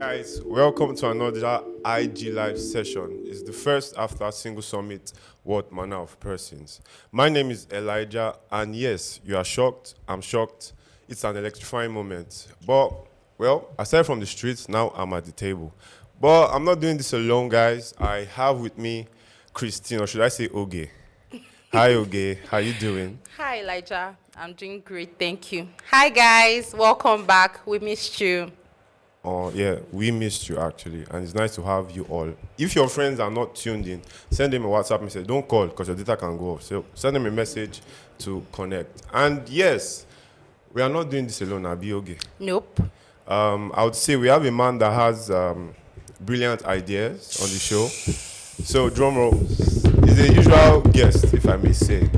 guys, welcome to another IG Live session. It's the first after Singlz Summit, What Manner of Persons. My name is Elijah, and yes, you are shocked, I'm shocked. It's an electrifying moment. But, well, aside from the streets, now I'm at the table. But I'm not doing this alone, guys. I have with me Christine, or should I say Oge? Hi, Oge. How you doing? Hi, Elijah. I'm doing great, thank you. Hi, guys. Welcome back. We missed you. Oh, yeah, we missed you actually, and it's nice to have you all. If your friends are not tuned in, send them a WhatsApp and say, don't call because your data can go off. So send them a message to connect. And yes, we are not doing this alone, Abi Oge. Nope. I would say we have a man that has brilliant ideas on the show. So, drum roll. He's a usual guest, if I may say.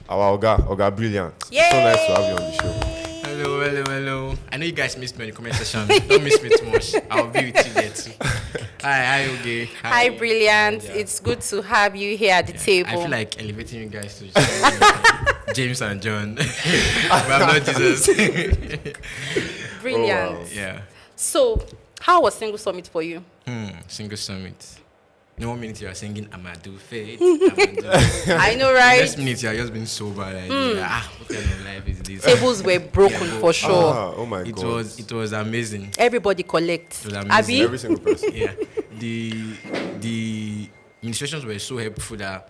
Our Oga Brilliant. Yay! So nice to have you on the show. Hello. I know you guys missed me in the comment section. Don't miss me too much. I'll be with you there too. Hi, Oge. Hi, Brilliant. Yeah. It's good to have you here at the table. I feel like elevating you guys to James and John. But I'm not Jesus. Brilliant. Oh, wow. Yeah. So, how was Singlz Summit for you? Single summit. No 1 minute you are singing Amadou Faith. Amadou. I know, right? Next minute you are just being sober. Like, what kind of life is this? Tables were broken Yeah. for sure. Oh my It God. was amazing. Everybody collect. It was amazing. Abi? Every single person. Yeah, the ministrations were so helpful that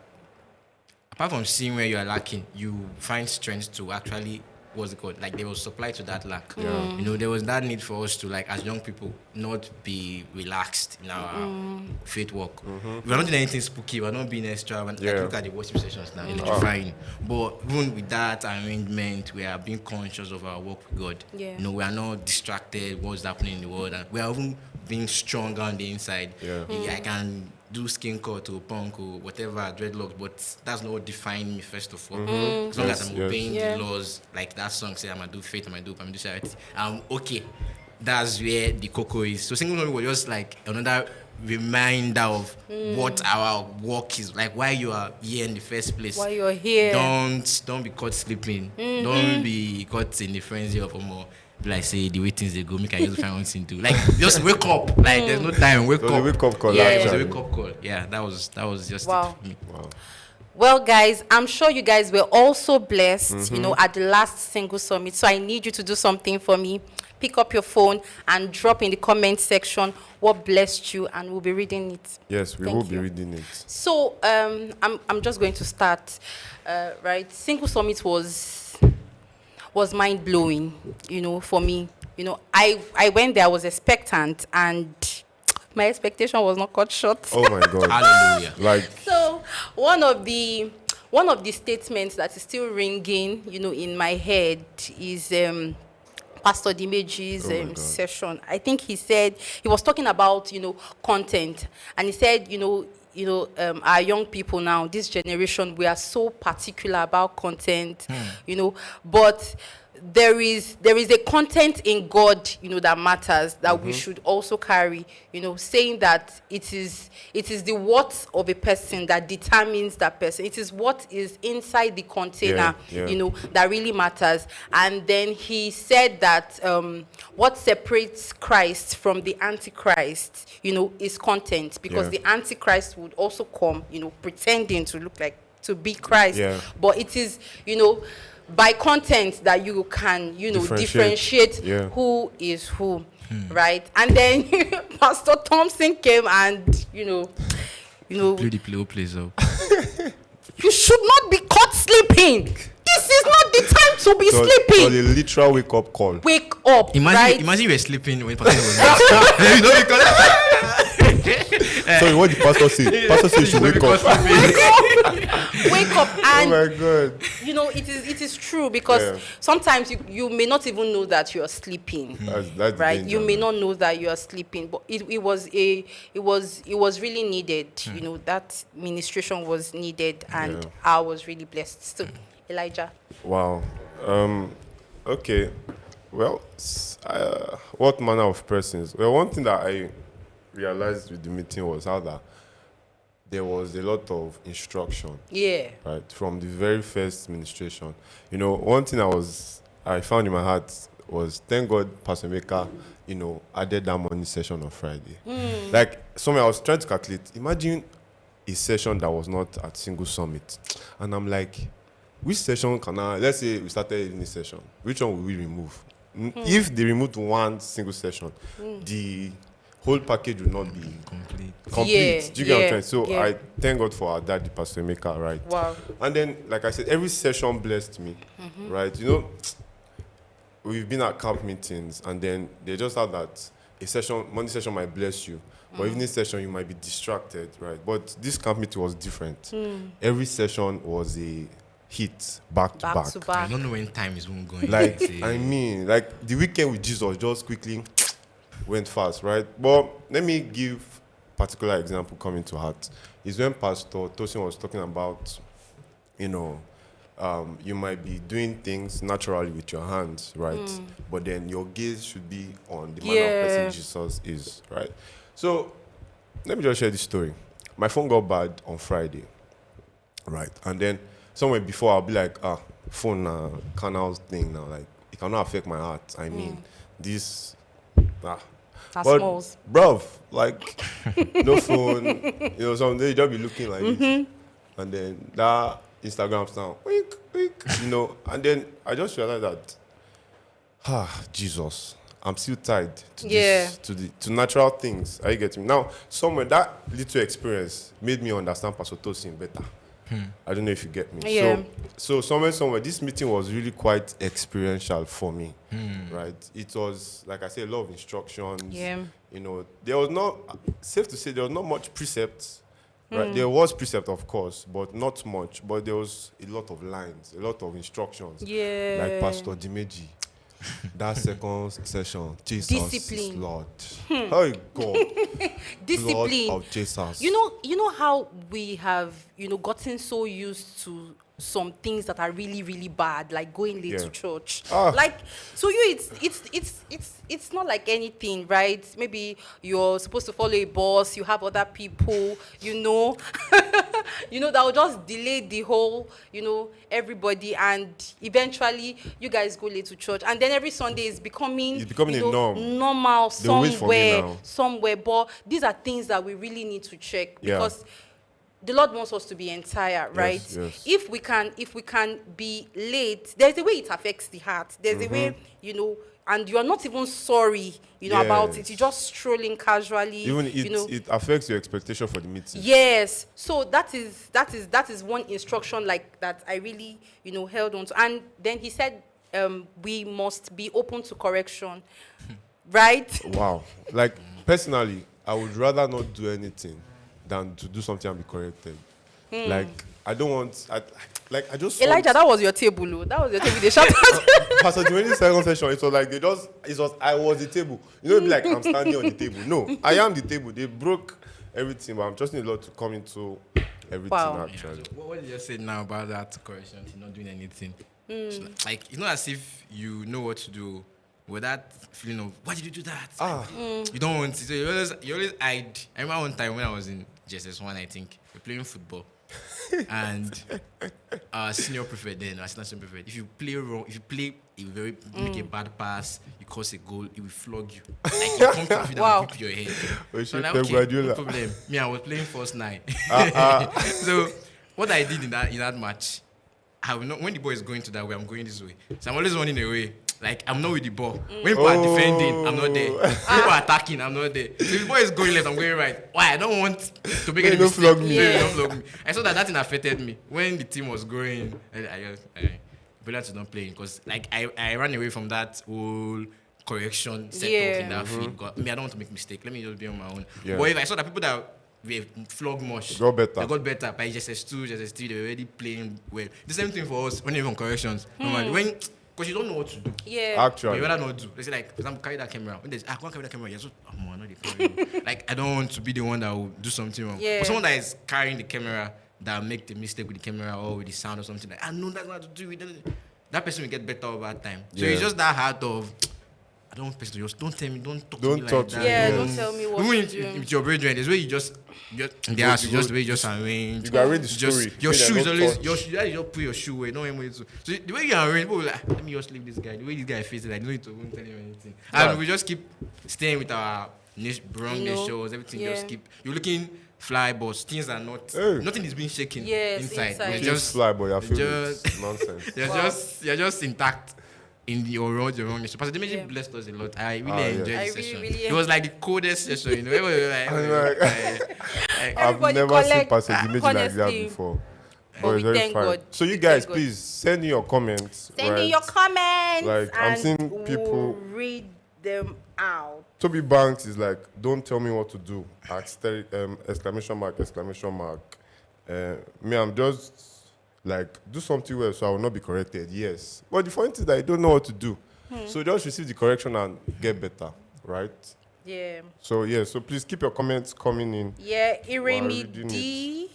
apart from seeing where you are lacking, you find strength to actually what's it called? Like there was supply to that lack. Yeah. You know, there was that need for us to like as young people not be relaxed in our faith work. We're not doing anything spooky, we're not being extra. Like Yeah. look at the worship sessions now, electrifying. But even with that arrangement, we are being conscious of our work with God. Yeah. You know, we are not distracted what's happening in the world, and we are even being stronger on the inside. Yeah. I can do skin cut to punk or whatever, dreadlocks, but that's not what defines me first of all. As long as I'm obeying Yeah. the laws, like that song say, I'm gonna do faith, I'm gonna do charity. Okay. That's where the cocoa is. So Singlz Summit was just like another reminder of what our work is, like why you are here in the first place. Why you're here. Don't be caught sleeping. Don't be caught in the frenzy of more. Like say the way things they go, make I just find one thing to do. Like just wake up. Like there's no time. Wake So the up. wake up call. Yeah. It was a actually. wake up call. Yeah, that was just Wow. it for me. Wow. Well, guys, I'm sure you guys were also blessed, at the last Singlz Summit. So I need you to do something for me. Pick up your phone and drop in the comment section what blessed you, and we'll be reading it. Yes, we Thank will be you. reading it. So I'm just going to start. Right, Singlz Summit was mind blowing. For me. I went there. I was expectant, and my expectation was not cut short. Oh my God. Hallelujah. Like, So one of the statements that is still ringing, in my head is Pastor Dimeji's Oh my God. session. I think he said he was talking about content, and he said our young people now, this generation, we are so particular about content, but there is a content in God, that matters, that we should also carry, saying that it is the what of a person that determines that person. It is what is inside the container, Yeah. that really matters. And then he said that what separates Christ from the Antichrist, is content, because Yeah. the Antichrist would also come, pretending to be Christ. Yeah. But it is, by content that you can, differentiate Yeah. who is who, right? And then Pastor Thompson came and, Play the play, plays up. you should not be caught sleeping. This is not the time to be so sleeping. the literal wake up call. Wake up, right? Imagine you were sleeping when Pastor was there. You know, because Sorry, what did Pastor say? Pastor said you should wake up. Wake up, Oh and my God. it is true, because Yeah. sometimes you may not even know that you are sleeping. That's Right, danger, you may man. not know that you are sleeping, but it was really needed. That ministration was needed, and Yeah. I was really blessed. So, Elijah, Wow. Okay. Well, what manner of persons? Well, one thing that I realized with the meeting was how that there was a lot of instruction, yeah, right, from the very first ministration. One thing I found in my heart was, thank God Pastor Maker, added that morning session on Friday. Like, somewhere I was trying to calculate, imagine a session that was not at Singlz Summit. And I'm like, which session let's say we started in this session, which one will we remove? If they removed one single session, the whole package will not be complete. Yeah, Do you get what I'm yeah, saying? So yeah. I thank God for our daddy, Pastor Emeka, right? Wow. And then, like I said, every session blessed me, right? We've been at camp meetings, and then they just have that Monday session might bless you, but evening session you might be distracted, right? But this camp meeting was different. Every session was a hit back to Back back. to I back. don't know when time is going. Like, like the weekend with Jesus just quickly went fast, right? But let me give particular example coming to heart. Is when Pastor Tosin was talking about, you might be doing things naturally with your hands, right? But then your gaze should be on the manner of person Jesus is, right? So let me just share this story. My phone got bad on Friday, right? And then somewhere before I'll be like, phone canals thing now, like it cannot affect my heart. I mean, this That's but smalls. bruv, like no phone, someday you just be looking like this. And then that Instagram sound, wink, wink, and then I just realized that Jesus, I'm still tied to this, to natural things. Are you getting me? Now, somewhere that little experience made me understand Pastor Tosin better. I don't know if you get me. Yeah. So somewhere, this meeting was really quite experiential for me, right? It was, like I said, a lot of instructions. Yeah. There was not, safe to say, there was not much precepts, right? There was precept, of course, but not much. But there was a lot of lines, a lot of instructions. Yeah. Like Pastor Dimeji. That second session, Jesus Discipline. is Lord. Oh God. Discipline. Blood of Jesus. You know how we have, gotten so used to some things that are really, really bad, like going late to church. Like, so it's not like anything, right? Maybe you're supposed to follow a boss, you have other people, that will just delay the whole, everybody, and eventually you guys go late to church, and then every Sunday is becoming a norm. Normal They'll wait for me now. somewhere. But these are things that we really need to check, Yeah. because the Lord wants us to be entire, right? Yes. If we can be late, there's a way it affects the heart. There's a way, and you are not even sorry, about it. You're just strolling casually. Even it affects your expectation for the meeting. Yes. So that is one instruction like that I really, held on to. And then he said, we must be open to correction, right? Wow. Like, personally, I would rather not do anything than to do something and be corrected. Like, I don't want, I just Elijah, that was your table. Oh. That was your table. They shouted. Pastor Jimenez's second session, it was like I was the table. It'd be like I'm standing on the table. No, I am the table. They broke everything, but I'm trusting the Lord to come into everything actually. So what did you say now about that correction? You're not doing anything. So, like, it's not as if you know what to do. With that feeling of, why did you do that? You don't want to. So you always hide. I remember one time when I was in JSS1, I think, we're playing football. And our senior prefect then, assistant senior prefect, if you play wrong, if you play make a bad pass, you cause a goal, it will flog you. Like, you come to the field and whip your head. So like, no problem. Me, I was playing first night. So what I did in that match, I will not, when the ball is going to that way, I'm going this way. So I'm always running away. Like, I'm not with the ball. When people are defending, I'm not there. When people are attacking, I'm not there. So if the ball is going left, I'm going right. Why? I don't want to make any mistake. Flog me. Don't flog me. I saw that thing affected me. When the team was growing, I better to not play, because like I ran away from that whole correction setup in that field. I don't want to make mistake. Let me just be on my own. Yeah. But if I saw that people that were flogged much, got better. They got better. By JSS2, JSS3, they were already playing well. The same thing for us when you're on corrections. Normally, because you don't know what to do. Yeah. Actually. But you rather not do. They say, like, for example, carry that camera. When there's, go and carry that camera. Yes, I know they carry. Like, I don't want to be the one that will do something wrong. Yeah. But someone that is carrying the camera, that make the mistake with the camera or with the sound or something, like, I know that's not to do with it. That person will get better over time. So it's just that heart of, don't want person to just don't tell me, don't talk Don't to me talk like to that. me, Yeah, yes. don't tell me what Even to do. with your brethren, there's where you just they ask you just the way you just arrange. You gotta read the Just story. your Say shoe they is don't always touch. your shoe. You just put your shoe away. Don't even to. So the way you arrange, people will like, let me just leave this guy. The way this guy faces, like, no need to even tell him anything. Yeah. And we just keep staying with our wrong You know, shows. Everything yeah. just keep. You're looking fly, but things are not. Hey. Nothing is being shaken Yes, inside. inside. You're Things just fly, but you're filled just- with nonsense. you're just intact in your wrong nation. Pastor Dimeji Yeah. blessed us a lot. I really Ah, yeah. enjoyed I this really, session. really It was like the coldest session, you know. We were like, I've Everybody never seen collect- Pastor Dimeji like that honestly. before. But we it's very thank fine. God. So you We guys, thank God. please send in your comments. Send right? in your comments. Like, I'm and seeing people- we'll read them out. Toby Banks is like, don't tell me what to do. Exclamation mark, exclamation mark. Me, I'm just like, do something well so I will not be corrected. Yes. But the point is that I don't know what to do. So just receive the correction and get better, right? Yeah. So, yeah, so please keep your comments coming in. Yeah, While Iremi reading D.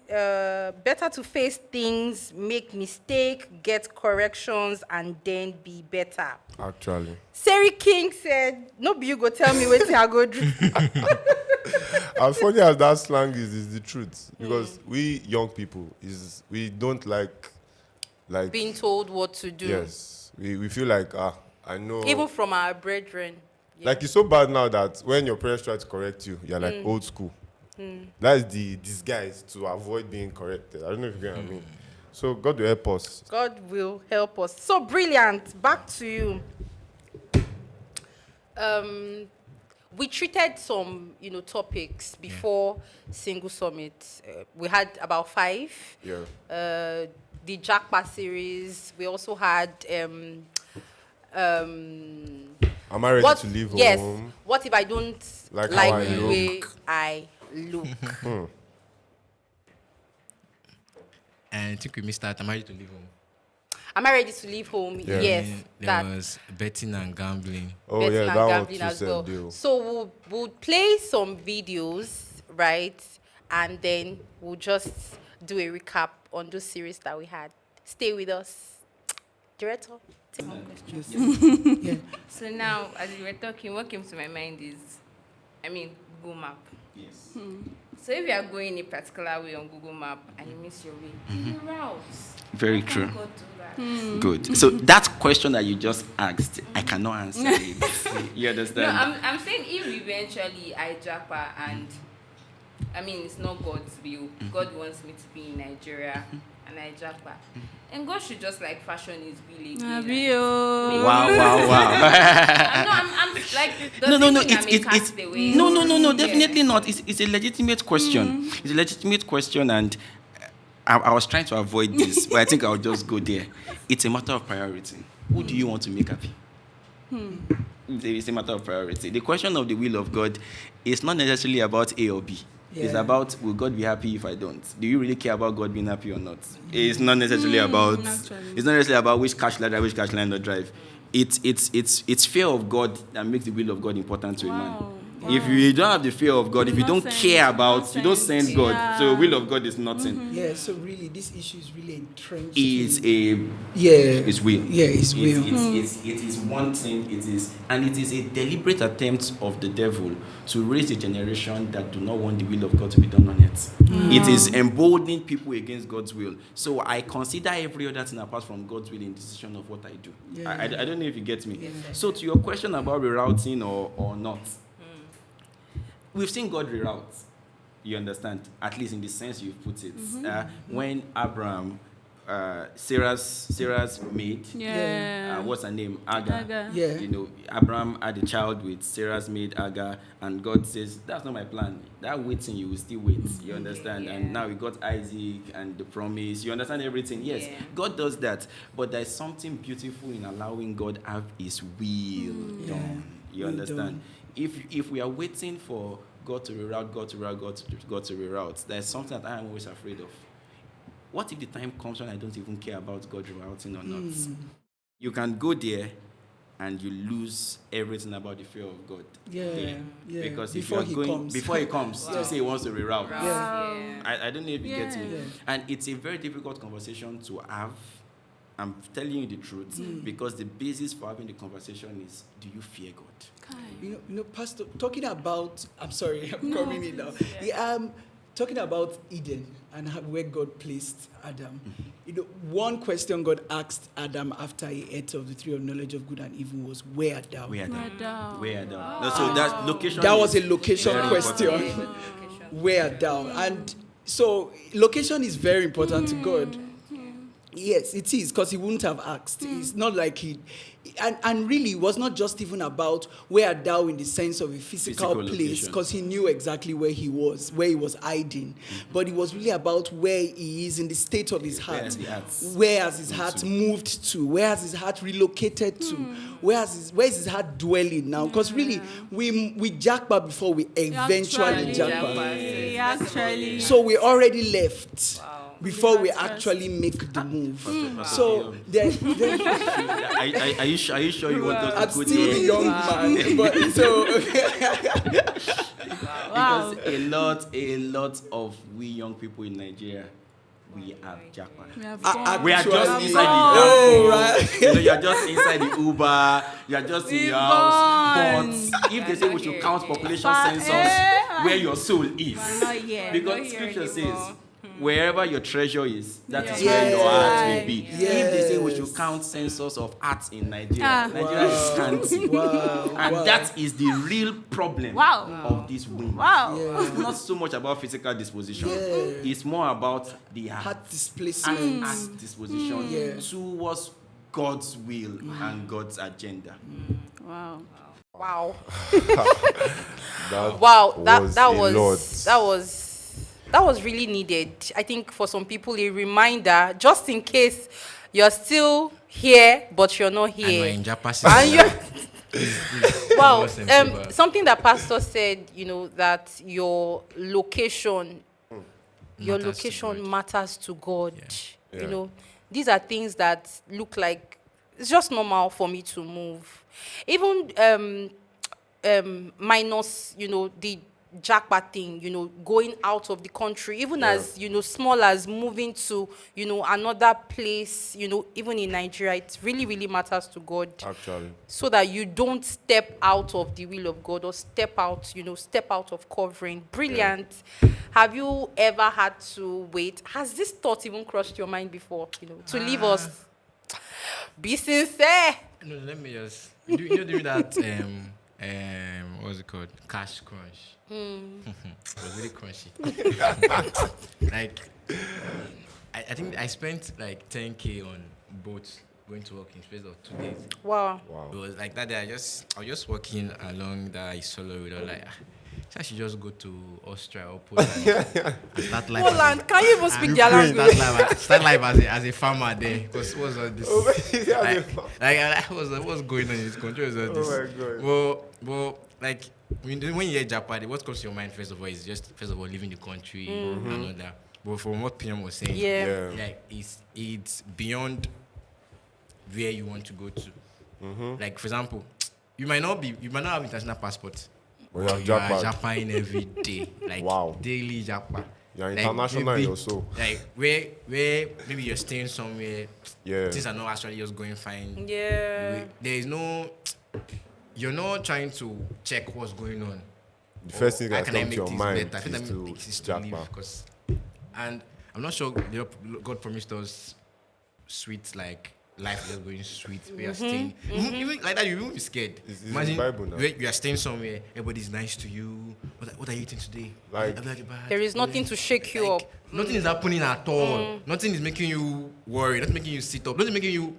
Better to face things, make mistake, get corrections, and then be better. Actually. Seri King said, "No, be you go tell me what I go do." As funny as that slang is the truth. Because we young people, we don't like Being told what to do, yes. We feel like, I know. even from our brethren. Yeah. Like, it's so bad now that when your parents try to correct you, you're like old school. That's the disguise to avoid being corrected. I don't know if you get what I mean. So God will help us. God will help us. So brilliant. Back to you. We treated some, topics before Single Summit. We had about 5. Yeah. The Jackpot series. We also had Am I ready to leave yes. home? What if I don't Like like, how I the look? way I look? and I think we missed out. Am I ready to leave home? Am I ready to leave home? Yeah. Yes. And there That. was betting and gambling. Oh, Betting yeah, and that one gambling too as said well. deal. So we'll play some videos, right? And then we'll just do a recap on those series that we had. Stay with us. Director, take one question. So now, as you were talking, what came to my mind is, Google Map. Yes. So if you are going a particular way on Google Map and you miss your way, you route. Very How true. can God do that? Good. So that question that you just asked, I cannot answer it. You No, understand? I'm saying if eventually I japa and it's not God's will. God wants me to be in Nigeria and I japa. And God should just like fashion his will again. Wow. I'm like No. I'm a It's castaway. no. Definitely not. It's a legitimate question. It's a legitimate question, and I was trying to avoid this, but I think I'll just go there. It's a matter of priority. Who do you want to make happy? It's a matter of priority. The question of the will of God is not necessarily about A or B. It's about, will God be happy if I don't? Do you really care about God being happy or not? It's not necessarily about. It's not necessarily about which cash line to drive. It's fear of God that makes the will of God important to a man. If you don't have the fear of God, if you don't care about, you don't send God. So will of God is nothing. Yeah, so really, this issue is really entrenched. It's It's will. Yeah, it's will. It is one thing. It is a deliberate attempt of the devil to raise a generation that do not want the will of God to be done on it. It is emboldening people against God's will. So I consider every other thing apart from God's will in decision of what I do. Yeah. I don't know if you get me. So to your question about rerouting or not, we've seen God reroute. You understand? At least in the sense you've put it. When Abraham, Sarah's maid, what's her name? Agar. Yeah. You know, Abraham had a child with Sarah's maid Agar, and God says, that's not my plan. That waiting, you will still wait. You understand? And now we got Isaac and the promise. You understand everything? Yes, God does that. But there's something beautiful in allowing God have his will done. You Will understand? done. If we are waiting for God to reroute, God to reroute, there's something that I am always afraid of. What if the time comes when I don't even care about God rerouting or not? You can go there and you lose everything about the fear of God. Yeah. Because if Before you're he going comes. before he comes, to say he wants to reroute. Yeah. I don't know if you get me. Yeah. And it's a very difficult conversation to have I'm telling you the truth because the basis for having the conversation is: do you fear God? You know, Pastor, talking about, I'm sorry, I'm coming in now. Yeah, talking about Eden and where God placed Adam. You know, one question God asked Adam after he ate of the tree of knowledge of good and evil was, "Where thou?" Where Where thou? thou? Where thou? No, so that location. That was is a location very question. important. Where thou? And so location is very important to God. Yes, it is, because he wouldn't have asked. It's not like he, and really, it was not just even about where thou in the sense of a physical place, location. because he knew exactly where he was hiding. But it was really about where he is in the state of his heart. Where has his heart moved to? Where has his heart relocated to? Where is his heart dwelling now? Because really, we jackpot before we eventually jackpot. Actually. So we already left before we That's actually make the move. Pastor So Theo. there, Are you sure you want us I'm to go still the there? young man, but so Wow. Because a lot of we young people in Nigeria, we have jackpot. We have I- gone. We are just Actually, inside oh, the right. You know, you're just inside the Uber, you're just in We've your house. gone. But if they say we should count population But, census where your soul is, We're not here. because Not here scripture anymore. says, wherever your treasure is, that is Yeah. where your heart Yes. will be. Yes. If they say we should count census of arts in Nigeria, Ah. Nigeria is scanty. Wow, And wow. that is the real problem Wow. of this womb. Wow. It's not so much about physical disposition. Yeah. It's more about the heart Heart displacement. and disposition Yeah. towards God's will and God's agenda. Wow. Wow. That Wow, that a lot. that was really needed. I think for some people a reminder, just in case you're still here but you're not And we're here. in Japan. And you're wow. Awesome, super. Something that Pastor said, that your location, your Matters to location God. matters to God. Yeah. You know, these are things that look like it's just normal for me to move. Even minus, the jackpot thing, going out of the country, even as, small as moving to, another place, even in Nigeria, it really, really matters to God. Actually, So that you don't step out of the will of God or step out of covering. Brilliant. Have you ever had to wait? Has this thought even crossed your mind before, to leave us? Be sincere. No, let me just do that. What's it called? Cash crunch. It was really crunchy. Like, I think I spent like 10K on boats going to work in space of 2 days. Wow. It was like that day. I was just walking along that solo road. I was like, I should just go to Austria or Poland and start life. Poland, can you even speak their language? Start life as a farmer there. Because what's all this? What's going on in this country? What's all this? Oh my God. Well, like when you hear Japan, what comes to your mind first of all is just leaving the country and all that. But from what PM was saying, Yeah. like it's beyond where you want to go to. Like for example, you might not have international passport. But you have You are jackpot. Japan every day, like Wow. daily Japan. You're Like, international maybe- also. Like where maybe you're staying somewhere, Yeah. things are not actually just going fine. Yeah. There is no, you're not trying to check what's going on. The first thing How that can I comes to make your this mind better? I think is that to makes it to live jackpot. because, and I'm not sure God promised us sweet like life just going sweet. We are staying even like that. You won't be scared. It's in Imagine the Bible now. you are staying somewhere. Everybody's nice to you. What are you eating today? Like- Have you had a bath? There is nothing to shake you Like, up. nothing is happening at all. Nothing is making you worry. Nothing making you sit up. Nothing making you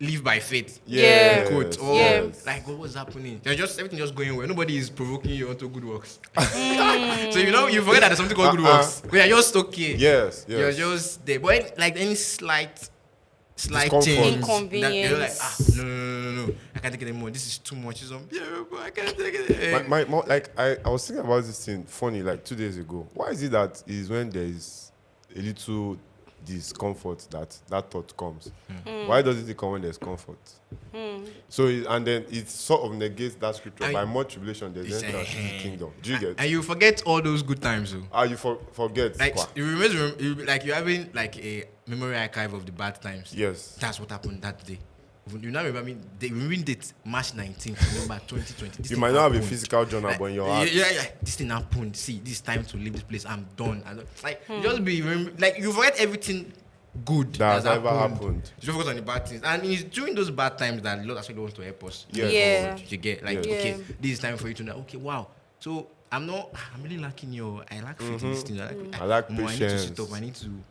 live by faith. Yeah. Quote. Or yes. like what's happening? You're just everything just going well. Nobody is provoking you onto good works. So you forget that there's something called good works. We are just okay. Yes, You're yes. just there. But like any slight Discomfort. change, Inconvenience. that you're like no. I can't take it anymore. This is too much. Yeah, but I can't take it. My like I was thinking about this thing funny like 2 days ago. Why is it that is when there is a little discomfort that thought comes? Why doesn't it come when there's comfort? So and then it sort of negates that scripture. And by much tribulation there's it's, entry into the kingdom. Do you get? And you forget all those good times, though. You forget. Like Kwa. you remember, like you're having like memory archive of the bad times. Yes. That's what happened that day. You now remember me, they remember date March 19th, November 2020. This You thing might not have a happened. physical journal, but in your heart. Yeah. This thing happened. See, this time to leave this place. I'm done. Like, you just be like, you forget everything good That has that's ever happened. You just focus on the bad things. And it's during those bad times that the Lord actually wants to help us. Yes. Yeah. You get like, Yes. okay, Yeah. this is time for you to know. Okay, wow. So I'm really lacking I lack faith in this thing. I lack I need to patience. sit up. I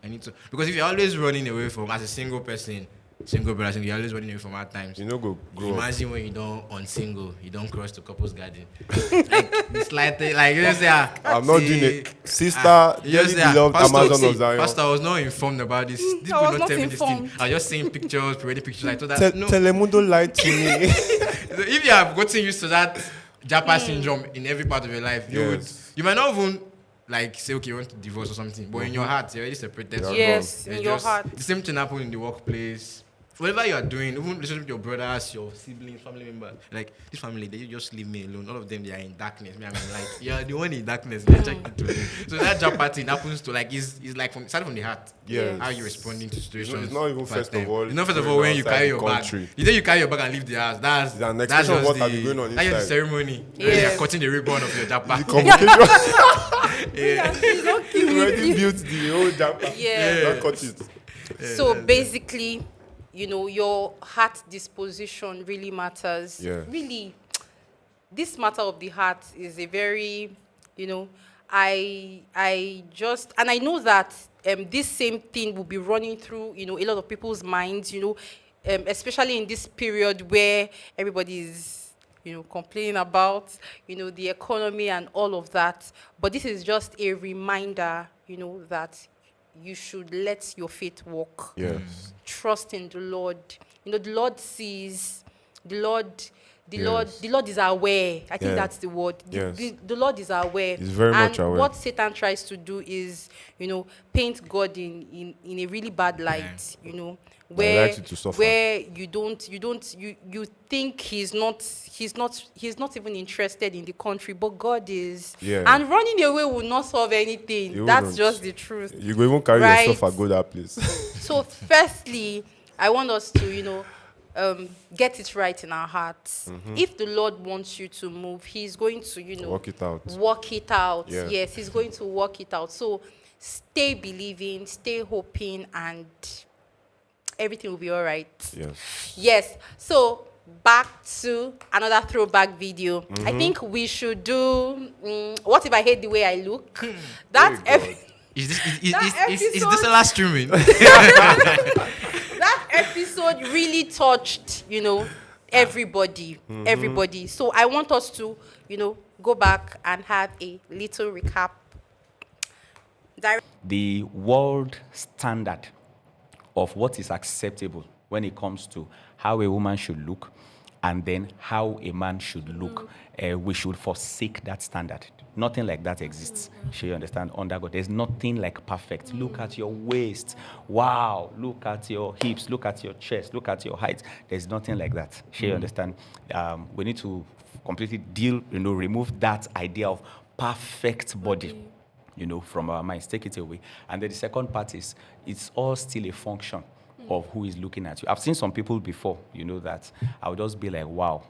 need to. Because if you're always running away from, as a single person, single brother, you're always running away from hard times. You know, go grow up. Imagine when you don't unsingle, you don't cross to couple's garden. Like the slight thing, like you just say, I'm not doing it. Sister, you just dearly beloved Amazon of Zion. Pastor, I was not informed about this. These people was don't not tell me this thing. informed. I was just seeing pictures, pretty pictures. I thought that no. Telemundo lied to me. So if you have gotten used to that Japa syndrome in every part of your life, Yes. you might not even like say, okay, you want to divorce or something, but in your heart, you're already separated. Yeah. Yes, It's in your just- heart. The same thing happened in the workplace. Whatever you are doing, even relationship with your brothers, your siblings, family members, like this family, they just leave me alone. All of them, they are in darkness. Me, I'm in light. You're the one in darkness. They're trying to do. So that job party happens to like is like starting from the heart. Yes. How you responding to situations. It's not even bad first of time. all It's not first of going all when you outside carry the your bag. country. The day you carry your bag and leave the house, that's It's an that's expression of just what has been going on that's just the inside. ceremony. Yeah. You're cutting the ribbon of your job The party. communication Yeah. already built the whole Japa. Yeah. Don't cut it. So basically, your heart disposition really matters. Yeah. Really, this matter of the heart is a very, I just, and I know that this same thing will be running through, a lot of people's minds, especially in this period where everybody is, complaining about, the economy and all of that. But this is just a reminder, that you should let your faith walk. Yes. Trust in the Lord. The Lord sees. The Lord Yes. the Lord is aware. I think Yeah. that's the word. Yes. The Lord is aware. He's very and much aware. what Satan tries to do is, paint God in a really bad light, where likes you to suffer. where you think he's not even interested in the country, but God is. Yeah. And running away will not solve anything. He That's wouldn't. just the truth. You go even carry Right. yourself and go that place. So, firstly, I want us to, get it right in our hearts. If the Lord wants you to move, He's going to, Work it out. Work it out. Yeah. Yes, He's going to work it out. So, stay believing, stay hoping, and everything will be all right. Yes. Yes. So, back to another throwback video. I think we should do. What if I hate the way I look? That Is this That is this episode- the last streaming? that episode really touched, everybody. Everybody. So I want us to, go back and have a little recap. The world standard of what is acceptable when it comes to how a woman should look and then how a man should look, we should forsake that standard. Nothing like that exists. You understand? Under God, there's nothing like perfect. Look at your waist. Wow. Look at your hips. Look at your chest. Look at your height. There's nothing like that. You understand? We need to completely remove that idea of perfect body. From our minds, take it away. And then the second part is, it's all still a function of who is looking at you. I've seen some people before, that I'll just be like, wow,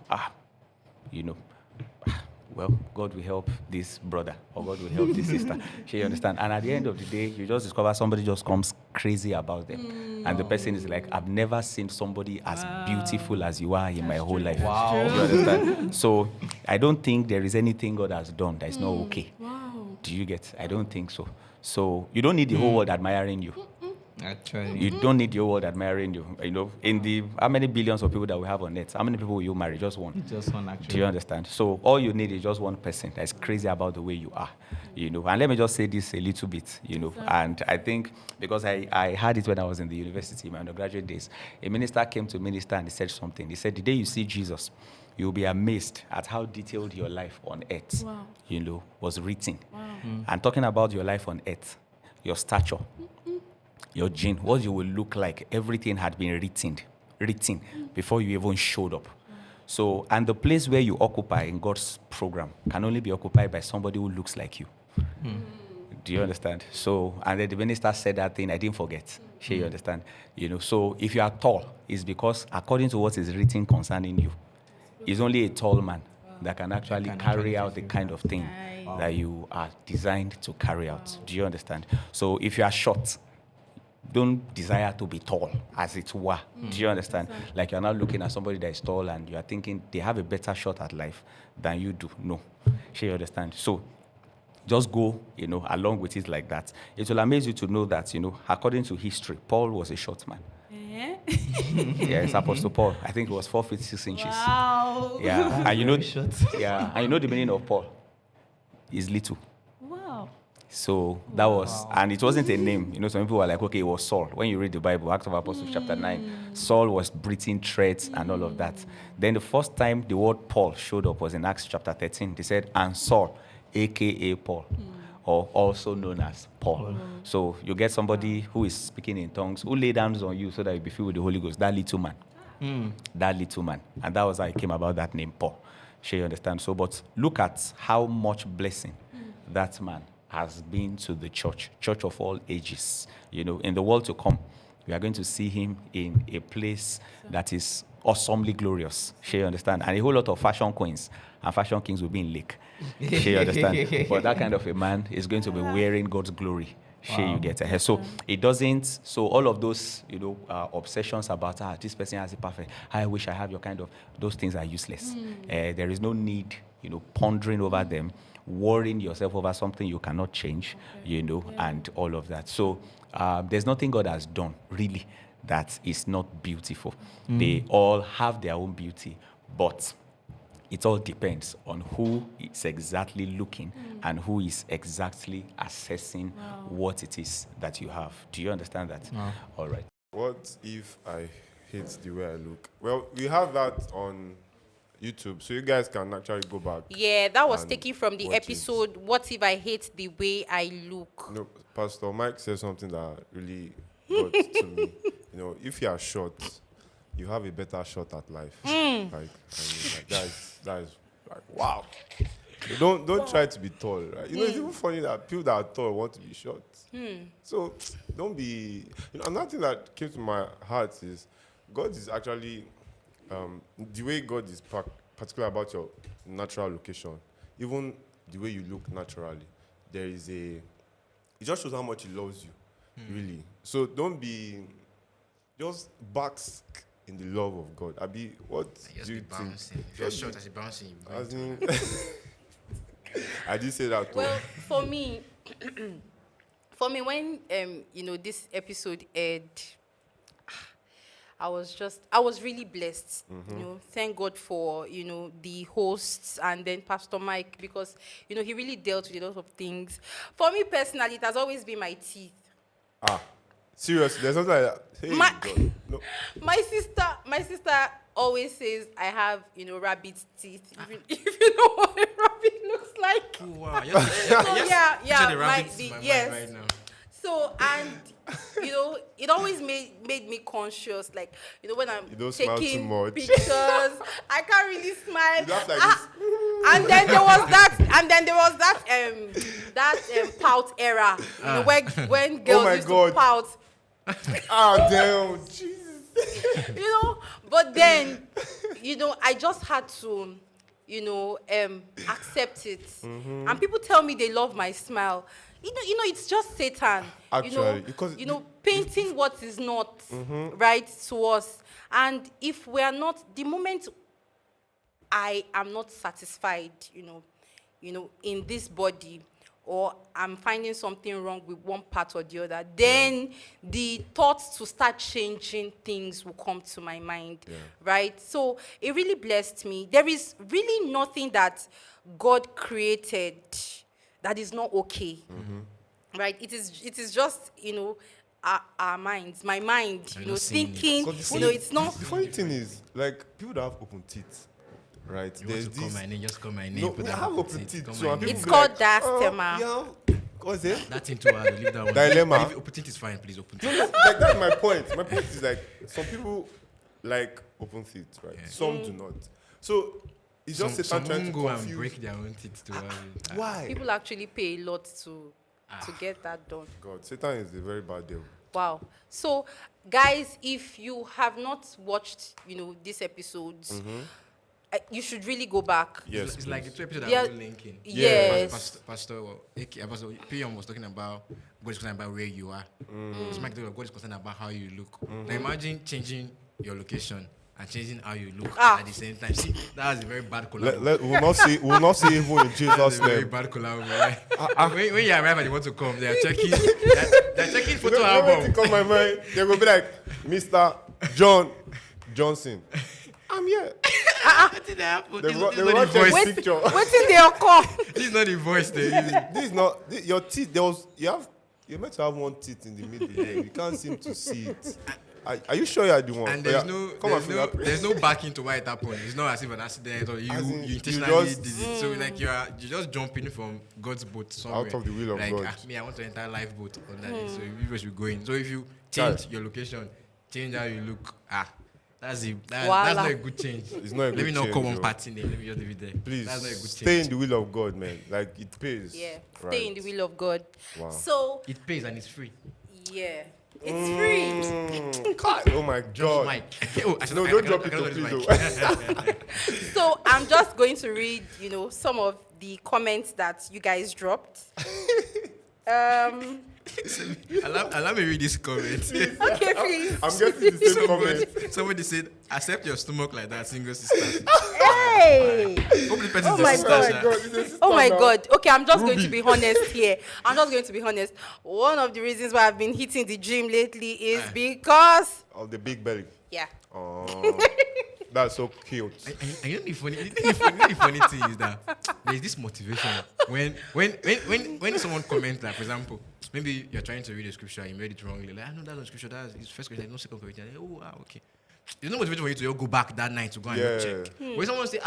well, God will help this brother or God will help this sister. You understand? And at the end of the day, you just discover somebody just comes crazy about them. And the person is like, I've never seen somebody as beautiful as you are in my whole life. Wow. You understand? So I don't think there is anything God has done that is not okay. Do you get? I don't think so. So you don't need the whole world admiring you. Actually, You don't need your world admiring you. In the how many billions of people that we have on earth, how many people will you marry? Just one. just one actually. Do you understand? So all you need is just one person that's crazy about the way you are, And let me just say this a little bit, And I think because I had it when I was in the university, my undergraduate days, a minister came to minister and he said something. He said, the day you see Jesus, you'll be amazed at how detailed your life on earth, was written. Wow. And talking about your life on earth, your stature, your gene, what you will look like, everything had been written before you even showed up. So, and the place where you occupy in God's program can only be occupied by somebody who looks like you. Do Do you understand? So, and then the minister said that thing, I didn't forget. Sure, you understand? So if you are tall, it's because according to what is written concerning you, it's only a tall man that can actually carry out the kind of thing that you are designed to carry out. Do you understand? So if you are short, don't desire to be tall, as it were. Do you understand? Like you're not looking at somebody that is tall and you are thinking they have a better shot at life than you do. No. Sure, you understand? So just go, along with it like that. It will amaze you to know that, according to history, Paul was a short man. Yeah, it's Apostle Paul. I think it was 4 feet 6 inches. Wow. Yeah, and and the meaning of Paul is little. Wow. So that was, and it wasn't a name. Some people were like, okay, it was Saul. When you read the Bible, Acts of Apostles chapter 9, Saul was breathing threats and all of that. Then the first time the word Paul showed up was in Acts chapter 13. They said, and Saul, a.k.a. Paul, or also known as Paul. So you get somebody who is speaking in tongues, who laid hands on you so that you be filled with the Holy Ghost, that little man. That little man. And that was how it came about that name, Paul. Sure, you understand? So, but look at how much blessing that man has been to the church of all ages. In the world to come, we are going to see him in a place that is awesomely glorious. Sure, you understand? And a whole lot of fashion queens and fashion kings will be in lake. Sure, you understand? But that kind of a man is going to be wearing God's glory. Sure, you get it. So it doesn't. So all of those, obsessions about this person has it perfect. I wish I have your kind of. Those things are useless. There is no need, pondering over them, worrying yourself over something you cannot change, and all of that. So there's nothing God has done really that is not beautiful. They all have their own beauty, but it all depends on who is exactly looking and who is exactly assessing what it is that you have. Do you understand that? All right. What if I hate the way I look? Well, we have that on YouTube, so you guys can actually go back. Yeah, that was and taken from the watch it. episode, What If I Hate the Way I Look? No, Pastor Mike said something that really got to me. If you are short, you have a better shot at life. That is like, wow. Don't try to be tall, right? It's even funny that people that are tall want to be short. So don't be. Another thing that came to my heart is God is actually the way God is particular about your natural location, even the way you look naturally. There is it just shows how much He loves you, really. So don't be just bask in the love of God. Abi, what do you think? If you're short as a bouncing, As in, I did say that. Well, for me, when this episode aired, I was really blessed. Thank God for the hosts and then Pastor Mike, because he really dealt with a lot of things. For me personally, it has always been my teeth. Seriously, there's something like that. Hey, God. No. My sister always says I have rabbit teeth. If you know what a rabbit looks like. Oh, wow. Yes. Right now. So, and it always made me conscious, like when I'm don't smile too taking much. pictures, I can't really smile. You laugh like this. And then there was that pout era, when girls used to pout. Damn, Jesus. But then I just had to accept it. And people tell me they love my smile. It's just Satan. Actually, because painting what is not right to us. And if we are not, the moment I am not satisfied, in this body, or I'm finding something wrong with one part or the other, then the thoughts to start changing things will come to my mind, right? So it really blessed me. There is really nothing that God created that is not okay, right? It is just, our minds, my mind, thinking, it's not. The funny thing is, like, people that have open teeth, right? You want to call my name, just call my name. No, put we that have up open it, teeth call too, my and name. It's people called be like, diastema. What's it? That's into leave that one. Dilemma. Leave open teeth is fine, please. Open No, teeth. like, that's my point. My point is, like, some people like open teeth, right? Yeah. Some do not. So it's just Satan Some trying to go and confuse. break their own teeth to Why? People actually pay a lot to to get that done. God, Satan is a very bad devil. Wow. So, guys, if you have not watched, these episodes, you should really go back. Yes, It's like the two episodes Yeah. that we're linking. Yes. Pastor Pion was talking about God is concerned about where you are. It's like God is concerned about how you look. Now imagine changing your location and changing how you look at the same time. See, that was a very bad collab. We'll not see evil in Jesus' Very name. bad collab. When you arrive and they want to come, they're checking photo When album. it come my mind, they will be like, Mr. John Johnson. I'm here. What did that happen? They This will is not the check voice. his picture. What's in their call? This is not the voice they use. This is not your teeth. You're meant to have one teeth in the middle there. You can't seem to see it. Are you sure you're the one? And Come and feel that. there's no backing to why it happened. It's not as if an accident or As in, you you intentionally just- did it. So like you're just jumping from God's boat somewhere. Out of the will of like, God. Me, I want to enter a lifeboat under this. So you should go in. So if you change your location, change how you look, that's not a good change. It's not a Let good me not change, come on bro. party name. Let me just leave it there. Please That's not a good stay change. in the will of God, man. Like it pays. Yeah, Right. stay in the will of God. Wow. So, It pays and it's free. yeah, it's free. God, oh my Drop God. mic. Oh, I No, I don't cannot- drop it, I cannot please. use mic. So, I'm just going to read, some of the comments that you guys dropped. Allow me read this comment. Okay, please. I'm getting the same comment. Somebody said, accept your stomach like that, single sister. Hey! Hope this person Oh is a my sister, God. sha. God, it's a sister Oh my now. God. Okay, I'm just going to be honest here. I'm just going to be honest. One of the reasons why I've been hitting the gym lately is because, Of the big belly. yeah. Oh, that's so cute. And you know the funny thing is that there's this motivation when someone comments like, for example, maybe you're trying to read a scripture and you read it wrongly, like, no, that's not scripture, that's first Corinthians, no second Corinthians. Oh wow, okay. There's no motivation for you to go back that night to go and Yeah. check. When someone say,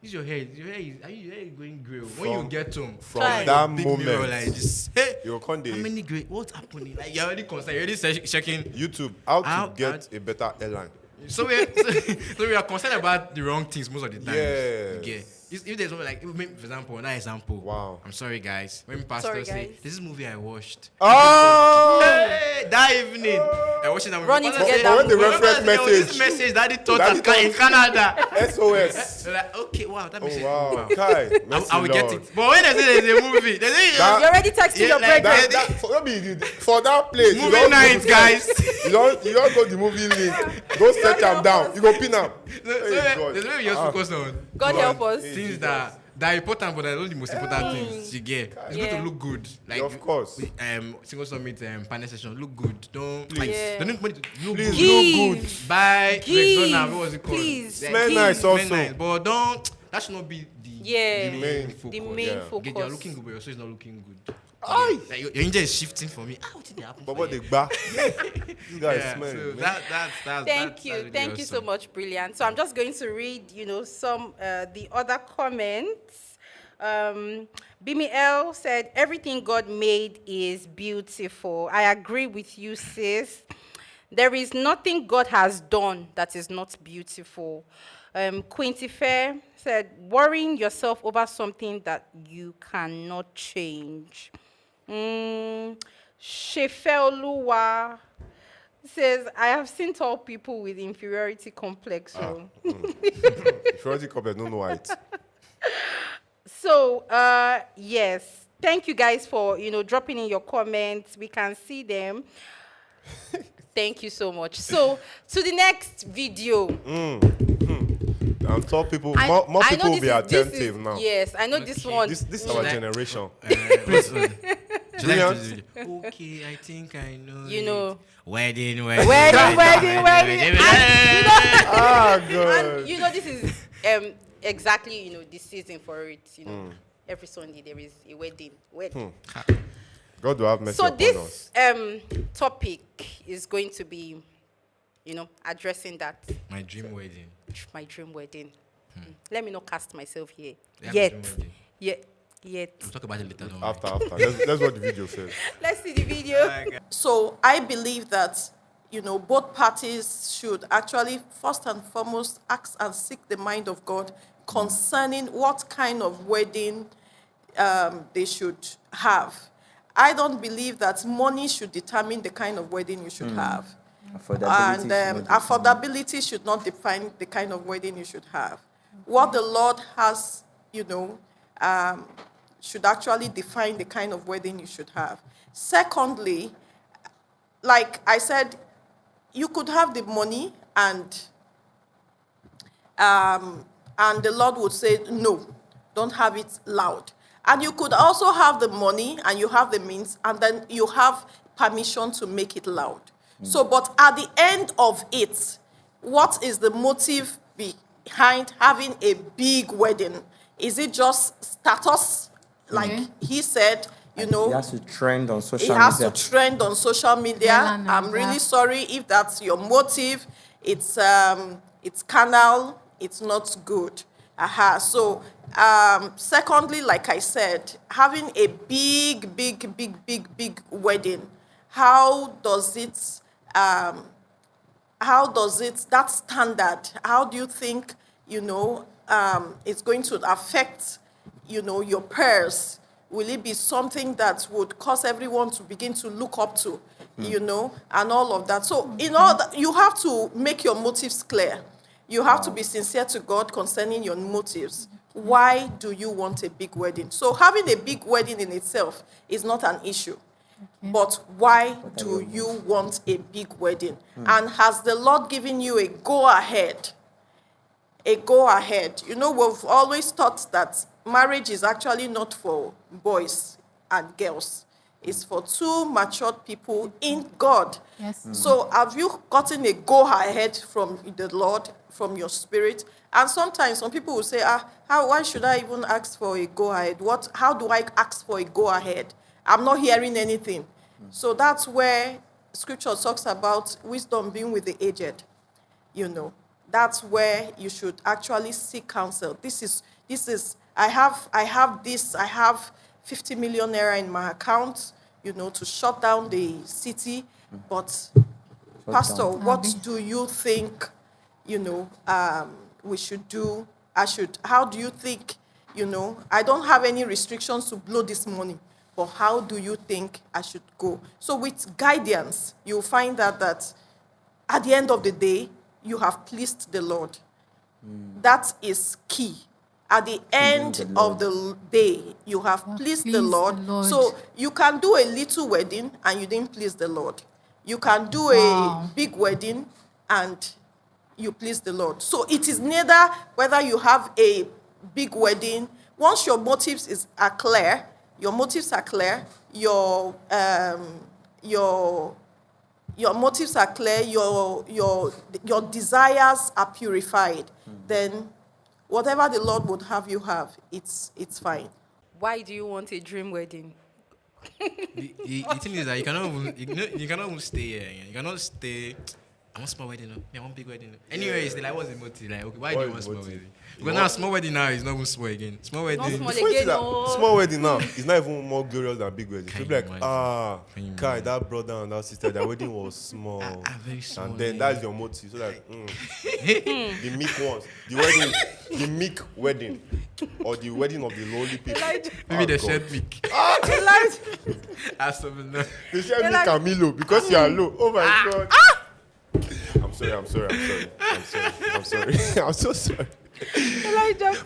this is your hair, your hair is going grey. When you From- get home, From Try. that big mirror moment, like this, hey, you're how conde. many grey? What's happening? Like you're already concerned, you're already checking. YouTube, how to How- get a better airline. So we are concerned about the wrong things most of the time. Yes. You get. If there's something like, for example, another example. Wow. I'm sorry, guys. When pastor Sorry, say, guys. this is movie I watched. Oh! Hey, that evening, I watched that movie. Running Pastor to get say, that when the movie. reference there was message, this message that he taught Daddy in Canada. SOS. They're like, okay, wow, that makes Oh sense. wow, Kai, mercy I will get Lord. it. But when they say there's a movie, they say, That- You're already texting Yeah, your like brethren. For that place, you movie don't night, go- guys. You don't go to the movie link. Go search them down. You go pin them. There's where we just focus on. God help us. Things that are important, but they're not the most important things you get. It's good Yeah. to look good. Like Yeah, of course. Single summit panel session, look good. Don't Please. like, Yeah. don't need money to look Please good. look good. Buy Give. Rexona, what was it called? Please. Yeah, Smell Give. nice smell also. nice, but don't. That should not be the Yeah. the main main The focus. main Yeah. focus. You're looking good, but your soul is not looking good. Aye. Like your engine is shifting for me. What did happen? But for what you? they back? This guy is Yeah, smelling. so man. that's Thank you. really Thank you so awesome. much, brilliant. So I'm just going to read, some the other comments. Bimi L said, everything God made is beautiful. I agree with you, sis. There is nothing God has done that is not beautiful. Quinty Fair said, worrying yourself over something that you cannot change. Shefeluwa says, I have seen tall people with inferiority complex. Inferiority complex, no white. So, yes, thank you guys for, dropping in your comments. We can see them. Thank you so much. So, to the next video. I'm tall people. I- More I know people will this be is- this attentive is- now. Yes, I know this Okay. one. This is our Should I- generation. Please. Brilliant. Okay, I think I know. You it. know. Wedding. Wedding. And, Ah, God. and this is exactly, the season for it. Every Sunday there is a wedding. God will have mercy So upon us. this topic is going to be, addressing that, My dream wedding. my dream wedding. Let me not cast myself here. Yeah, Yet. dream wedding. Yet. We'll talk about it later. Don't After. That's what the video says. Let's see the video. So I believe that, both parties should actually first and foremost ask and seek the mind of God concerning what kind of wedding they should have. I don't believe that money should determine the kind of wedding you should have. Affordability And affordability should not define the kind of wedding you should have. What the Lord has, should actually define the kind of wedding you should have. Secondly, like I said, you could have the money and the Lord would say, no, don't have it loud. And you could also have the money and you have the means and then you have permission to make it loud. So, but at the end of it, what is the motive behind having a big wedding? Is it just status? Like he said, It has to trend on social it media. has to trend on social media. I'm really sorry if that's your motive. It's carnal. It's not good. So, secondly, like I said, having a big wedding, how does it, that standard, how do you think, it's going to affect, your purse? Will it be something that would cause everyone to begin to look up to, and all of that? So, you have to make your motives clear. You have to be sincere to God concerning your motives. Why do you want a big wedding? So having a big wedding in itself is not an issue. But why do you want a big wedding? And has the Lord given you a go-ahead? A go-ahead. We've always thought that marriage is actually not for boys and girls. It's for two matured people in God. Yes. So have you gotten a go-ahead from the Lord, from your spirit? And sometimes some people will say, why should I even ask for a go-ahead? How do I ask for a go-ahead? I'm not hearing anything. So that's where Scripture talks about wisdom being with the aged. That's where you should actually seek counsel. I have 50 million naira in my account, to shut down the city. But, Pastor, what do you think, we should do? How do you think, I don't have any restrictions to blow this money, but how do you think I should go? So with guidance, you'll find that at the end of the day, you have pleased the Lord. That is key. At the end of the day, you have pleased the Lord. So you can do a little wedding and you didn't please the Lord. You can do a big wedding and you please the Lord. So it is neither whether you have a big wedding. Once your motives are clear, your motives are clear, your motives are clear, your desires are purified, then whatever the Lord would have you have, it's fine. Why do you want a dream wedding? The thing is that you cannot even stay here. You cannot stay. I want small wedding. I want big wedding. Anyways, like, what's the motive? Like, okay, why do you want small wedding? Because now small wedding now is not even small again. Small wedding. Small wedding now is not even more glorious than big wedding. So be like, Kai, that brother and that sister, their wedding was small. Very small. And then that's your motive. So like, the meek ones, the meek wedding, or the wedding of the lowly people. Maybe they shared meek. They shared meek and Milo because you are low. Oh my God. I'm sorry. I'm so sorry.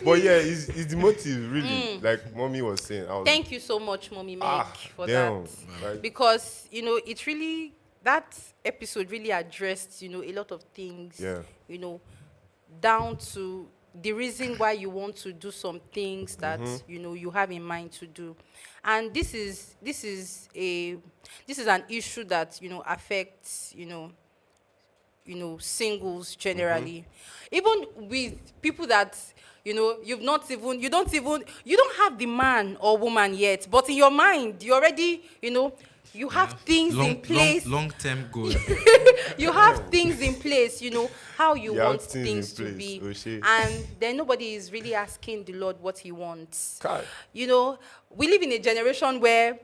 But yeah, it's the motive, really. Like Mommy was saying. Thank you so much, Mommy Meg, for that. Right. Because, it really, that episode really addressed, a lot of things, down to the reason why you want to do some things that, you have in mind to do. And this is an issue that, affects, singles generally. Even with people that, you don't have the man or woman yet, but in your mind, you already, you have things in place. Long-term goal. You have things in place, how you want things to be. And then nobody is really asking the Lord what he wants. God. We live in a generation where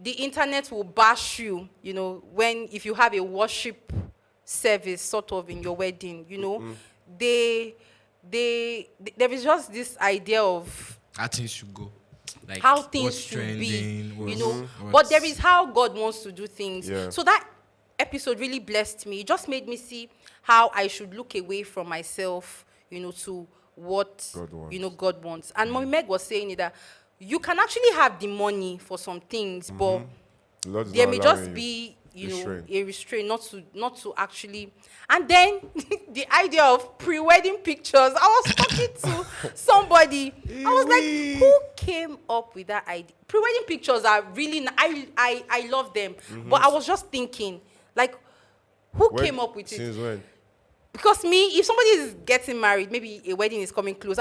the internet will bash you, if you have a worship service sort of in your wedding, there is just this idea of That thing should go. like how things what's should trending, be, what's, you know. what's- But there is how God wants to do things. Yeah. So that episode really blessed me. It just made me see how I should look away from myself, you know, to what God wants. you know God wants. And Mommy Meg was saying it that you can actually have the money for some things, but The Lord is there not may allowing just you. be you know Restraint. a restraint not to actually. And then the idea of pre-wedding pictures, I was talking to somebody, I was like, who came up with that idea? Pre-wedding pictures are really I love them, but I was just thinking, like, who When- came up with it? Since when? Because me, if somebody is getting married, maybe a wedding is coming close,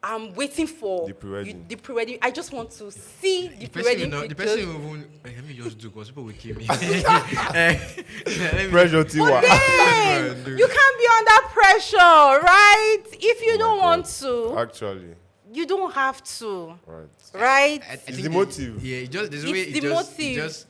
I'm waiting for The pre-wedding. the pre-wedding. I just want to see the The person pre-wedding will not, the pictures. person will even, let me just do because people will kill me. Let me- Pressure Tiwa. Then, you can't be under pressure, right? If you don't want to, Actually, you don't have to, right. right? I It's think the motive. Yeah, it just there's a It's way the it just, motive. It just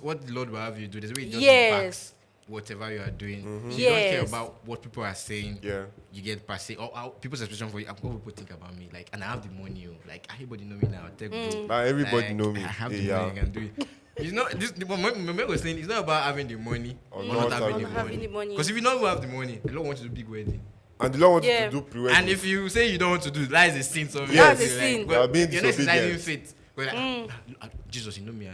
what the Lord will have you do. There's a way it just Yes. backs whatever you are doing. You Yes. don't care about what people are saying. Yeah. You get passé or how people's expression for you. What people think about me, like, and I have the money. Like everybody know me now. Take bro. Now everybody Like, know me. I have Yeah, the yeah. money. I can do it. It's not. This the moment was saying it's not about having the money Or or not not having having the the having money. the money. Because if you don't have the money, you don't want to do big wedding. And the Lord wants Yeah. to do pre-wedding. And if you say you don't want to do, that is a sin. So Yes. That's a sin. You are being you're not exercising disobedient. faith. But like, Jesus, you know me, I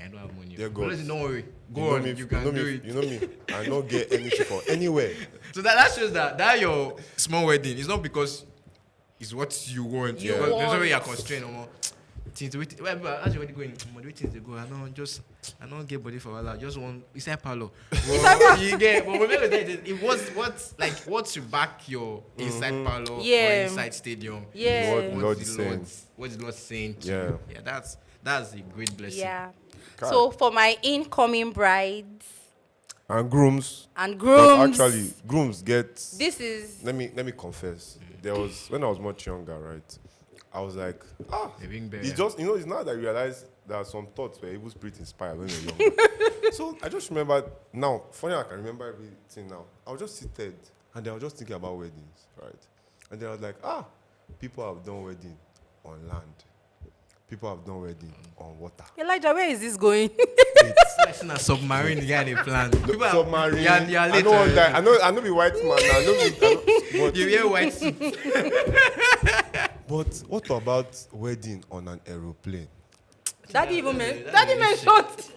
don't have money. Dear But God. listen, don't worry, You go know on, me, you can know do me, it. You know me. I don't get anything for anywhere. So that shows that your small wedding is not because it's what you want. You There's no way you're want. constrained. Things wait. As you already going, wait things they go. I don't get body for Allah. Just one inside palo. You get. But remember that it was what to back your inside palo or Yeah. inside stadium. Yeah. What the Lord is saying. What's the Lord saying? To Yeah. you. Yeah. That's a great blessing. Yeah. God. So for my incoming brides And grooms. and 'Cause grooms, actually, grooms get. this is Let me confess. There was when I was much younger, right? I was like, A ring bearer. it's just it's not that I realized there are some thoughts where evil spirit inspired when you're younger. So I just remember now. Funny, I can remember everything now. I was just seated and then I was just thinking about weddings, right? And then I was like, people have done wedding on land. People have done wedding on water. Elijah. Where is this going? It's not submarine. You got a plan. People are- Submarine. Yeah, I later. know one guy. I know be white man. But You wear white suit. But what about wedding on an aeroplane? Daddy that's mentioned.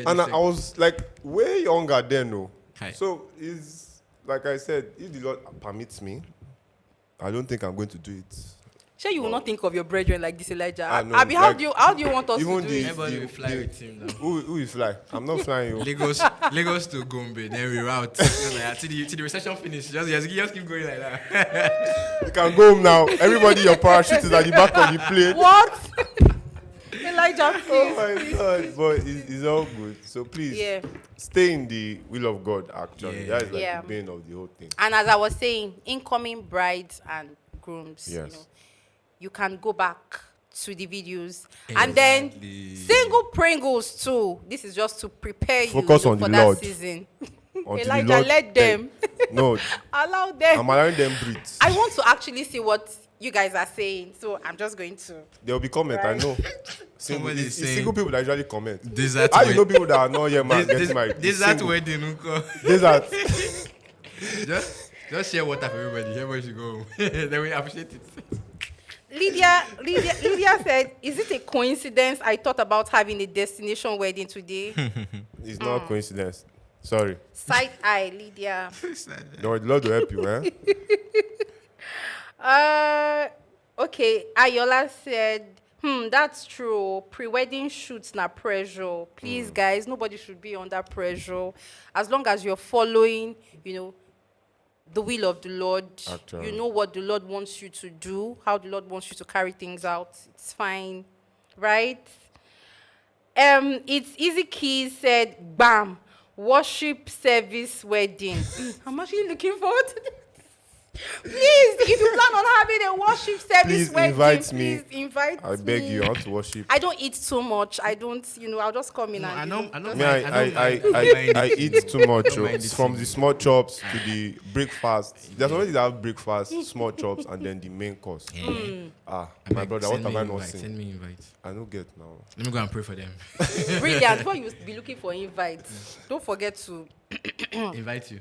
And I was like way younger then, no. Hi. So is like I said, if the Lord permits me, I don't think I'm going to do it. Sure, you will not think of your brethren like this, Elijah. I know, Abi, how like, do you want us to even do the- it? Everybody will fly with him now. Who is fly? I'm not flying you. Lagos to Gombe, then we route. Till the recession finish. Just keep going like that. You can go home now. Everybody, your parachute is at the back of the plane. What? Elijah, Oh please. my God! But it's all good. So please, Yeah. stay in the will of God. Actually, Yeah. that is like Yeah. the bane of the whole thing. And as I was saying, incoming brides and grooms, Yes. you can go back to the videos. And then Exactly. single Pringles too. This is just to prepare you, Focus on for the that Lord. season. Until the Elijah, Lord let them. No, Allow them. I'm allowing them breathe. I want to actually see what you guys are saying, so I'm just going to. There will be comment. I Right. know. Somebody It's saying- single people that usually comment. Desert How you wed- know people that are not yet married getting married? This It's that single. wedding, Uncle. Desert. Just share water for everybody. Everybody should go home. Then we appreciate it. Lydia said, "Is it a coincidence I thought about having a destination wedding today?" It's not a coincidence. Sorry. Side eye, Lydia. No, the Lord will help you, eh? Okay, Ayola said, that's true. Pre-wedding shoots na pressure. Please, guys, nobody should be under pressure. As long as you're following, the will of the Lord, Actually. you know what the Lord wants you to do, how the Lord wants you to carry things out. It's fine, right? It's Easy Keys said, bam, worship service wedding. I'm actually looking forward to this. Please, if you plan on having a worship service. Please wedding, invite me. Please invite me. I beg you, I want to worship. I don't eat too much. I don't, I'll just come in No, and. I don't Me, I eat too much. Don't mind From it. the small chops to the breakfast. There's always that breakfast, small chops, and then the main course. My brother, what Send have me I not invite, seen? Send me invite. I don't get now. Let me go and pray for them. Brilliant. Before you be looking for invites, don't forget to. Invite you.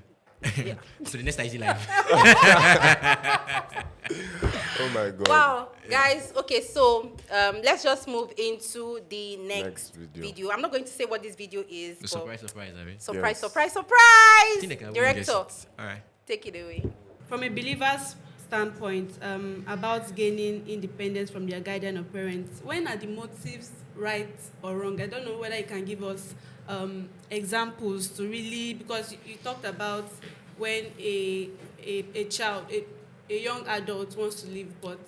So the next IG live. Oh my God. Wow, guys. Okay, so let's just move into the next video. I'm not going to say what this video is. The surprise, I mean. Surprise, Yes. surprise, I think they surprise! can Director, All right. take it away. From a believer's standpoint, about gaining independence from their guardian or parents, when are the motives right or wrong? I don't know whether you can give us examples to really, because you talked about when a child, a young adult wants to live, but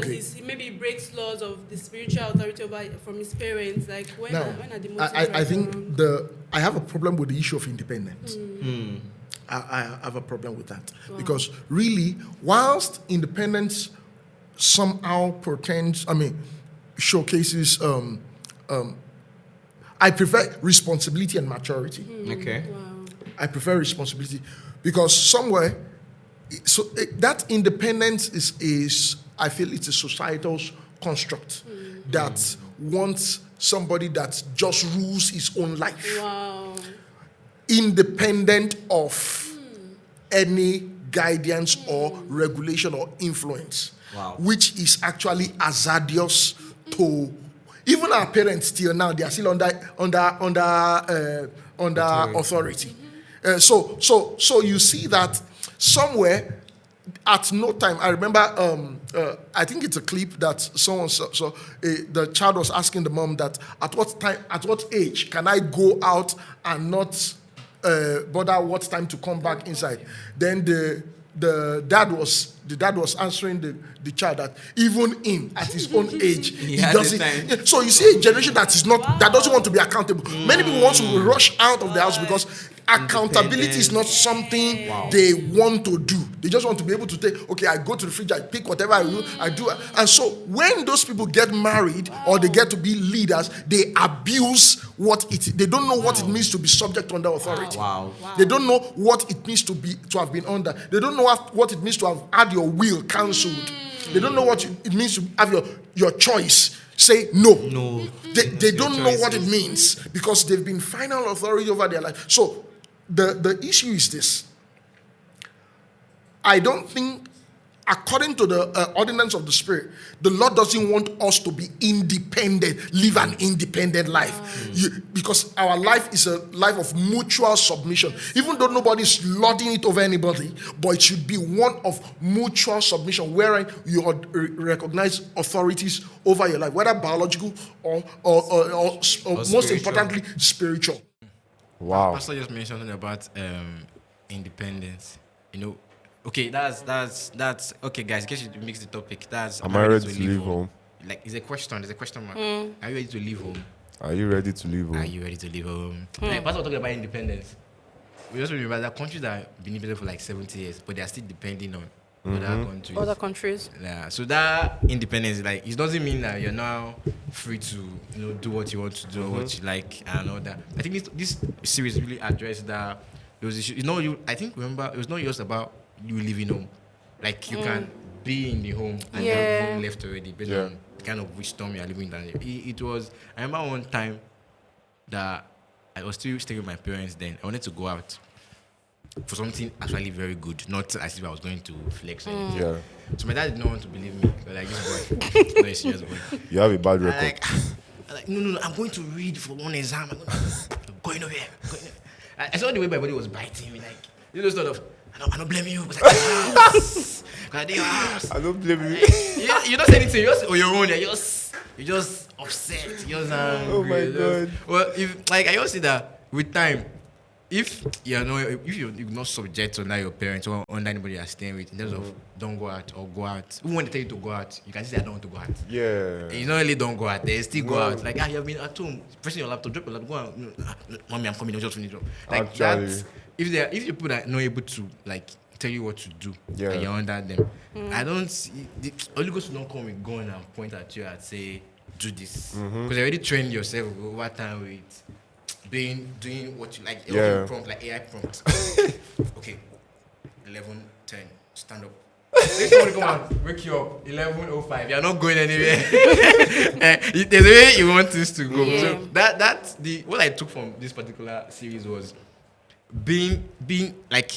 he maybe breaks laws of the spiritual authority from his parents. Like when are the motives right I think or wrong? I have a problem with the issue of independence. I have a problem with that because really, whilst independence somehow showcases, I prefer responsibility and maturity. Okay. Wow. I prefer responsibility because somewhere, that independence is I feel it's a societal construct that wants somebody that just rules his own life. Wow. Independent of any guidance or regulation or influence, which is actually hazardous to even our parents. Still now they are still under authority. So you see that somewhere at no time. I remember I think it's a clip that someone saw. The child was asking the mom that at what age can I go out and not bother what time to come back inside. Then the dad was answering the child that even him at his own age he doesn't. Yeah, so you see a generation that doesn't want to be accountable. Many people want to rush out of the house because accountability is not something they want to do. They just want to be able to take, okay, I go to the fridge, I pick whatever I do. And so when those people get married or they get to be leaders, they abuse they don't know what it means to be subject under authority. They don't know what it means to have been under. They don't know what it means to have had your will cancelled. They don't know what it means to have your choice. Say no. They don't know what it means because they've been final authority over their life. So the issue is this. I don't think, according to the ordinance of the Spirit, the Lord doesn't want us to be independent, live an independent life. Because our life is a life of mutual submission. Even though nobody's lording it over anybody, but it should be one of mutual submission, wherein you recognize authorities over your life, whether biological or most importantly, spiritual. Wow. Pastor just mentioned something about independence. Okay, that's okay, guys. In case you mix the topic, Am I ready to leave home? Like, it's a question. There's a question mark. Are you ready to leave home? Are you ready to leave home? Are you ready to leave home? Like, Pastor was talking about independence. We also remember that countries that have been independent for like 70 years, but they are still depending on other countries. Yeah. So that independence, like, it doesn't mean that you're now free to do what you want to do, or what you like, and all that. I think this series really addressed that. There was issue. I think remember it was not just about you living home. Like, you can be in the home and you have home left already based on the kind of wisdom you are living in. It was, I remember one time that I was still staying with my parents then. I wanted to go out for something actually very good, not as if I was going to flex or anything. Yeah. So my dad did not want to believe me. But like, this boy, no, serious boy. You have a bad record. Like, no, I'm going to read for one exam. I'm going over here. I saw the way my body was biting me, like, sort of, I don't blame you. But like, I don't blame you. You don't say anything. You're just on your own. You're just upset. You're just angry. Oh my God. Well, I always say that with time, if you're not subject to your parents or under anybody you're staying with, in terms of don't go out or go out. Even when they tell you to go out, you can say I don't want to go out. Yeah. You not really don't go out. They still go out. Like, you have been at home, pressing your laptop, drop your laptop, go out. Mommy, I'm coming. I'll just finish up. Like, Actually. that. If you people are not able to tell you what to do, Yeah. and you're under them. I don't see the Holy Ghost will not come with gun and point at you and say, do this. Because you already trained yourself over time with doing what you like, Yeah. prompt, like AI prompt. Okay, 11:10, stand up. If somebody come and wake you up, 11:05, you're not going anywhere. There's a way you want this to go. Yeah. So that's what I took from this particular series was being like,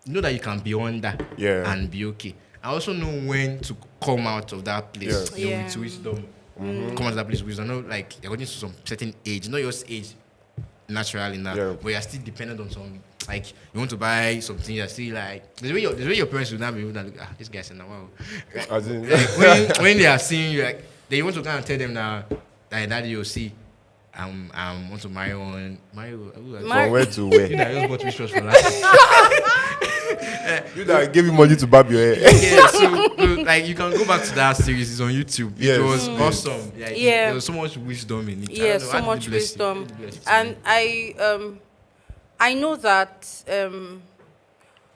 know that you can be under and be okay. I also know when to come out of that place. Yeah. You know, Yeah. with wisdom. Come out of that place with wisdom. Know, like, according to some certain age, not your age naturally now, Yeah. but you're still dependent on some, like, you want to buy something, you're still like, there's way your parents will not be able to look, this guy said, now, wow. As in, when they are seeing you, like, they want to kind of tell them now, that daddy, you'll see, want to marry one, from where to where? You know, I just bought wristwatch for last. You that gave you money to barb your hair. Yeah, so like you can go back to that series. It's on YouTube. Yes. It was awesome. Yeah, Yeah. There was so much wisdom in it. I Yeah, don't know, so how much did it bless you? wisdom. How did it bless you? And I know that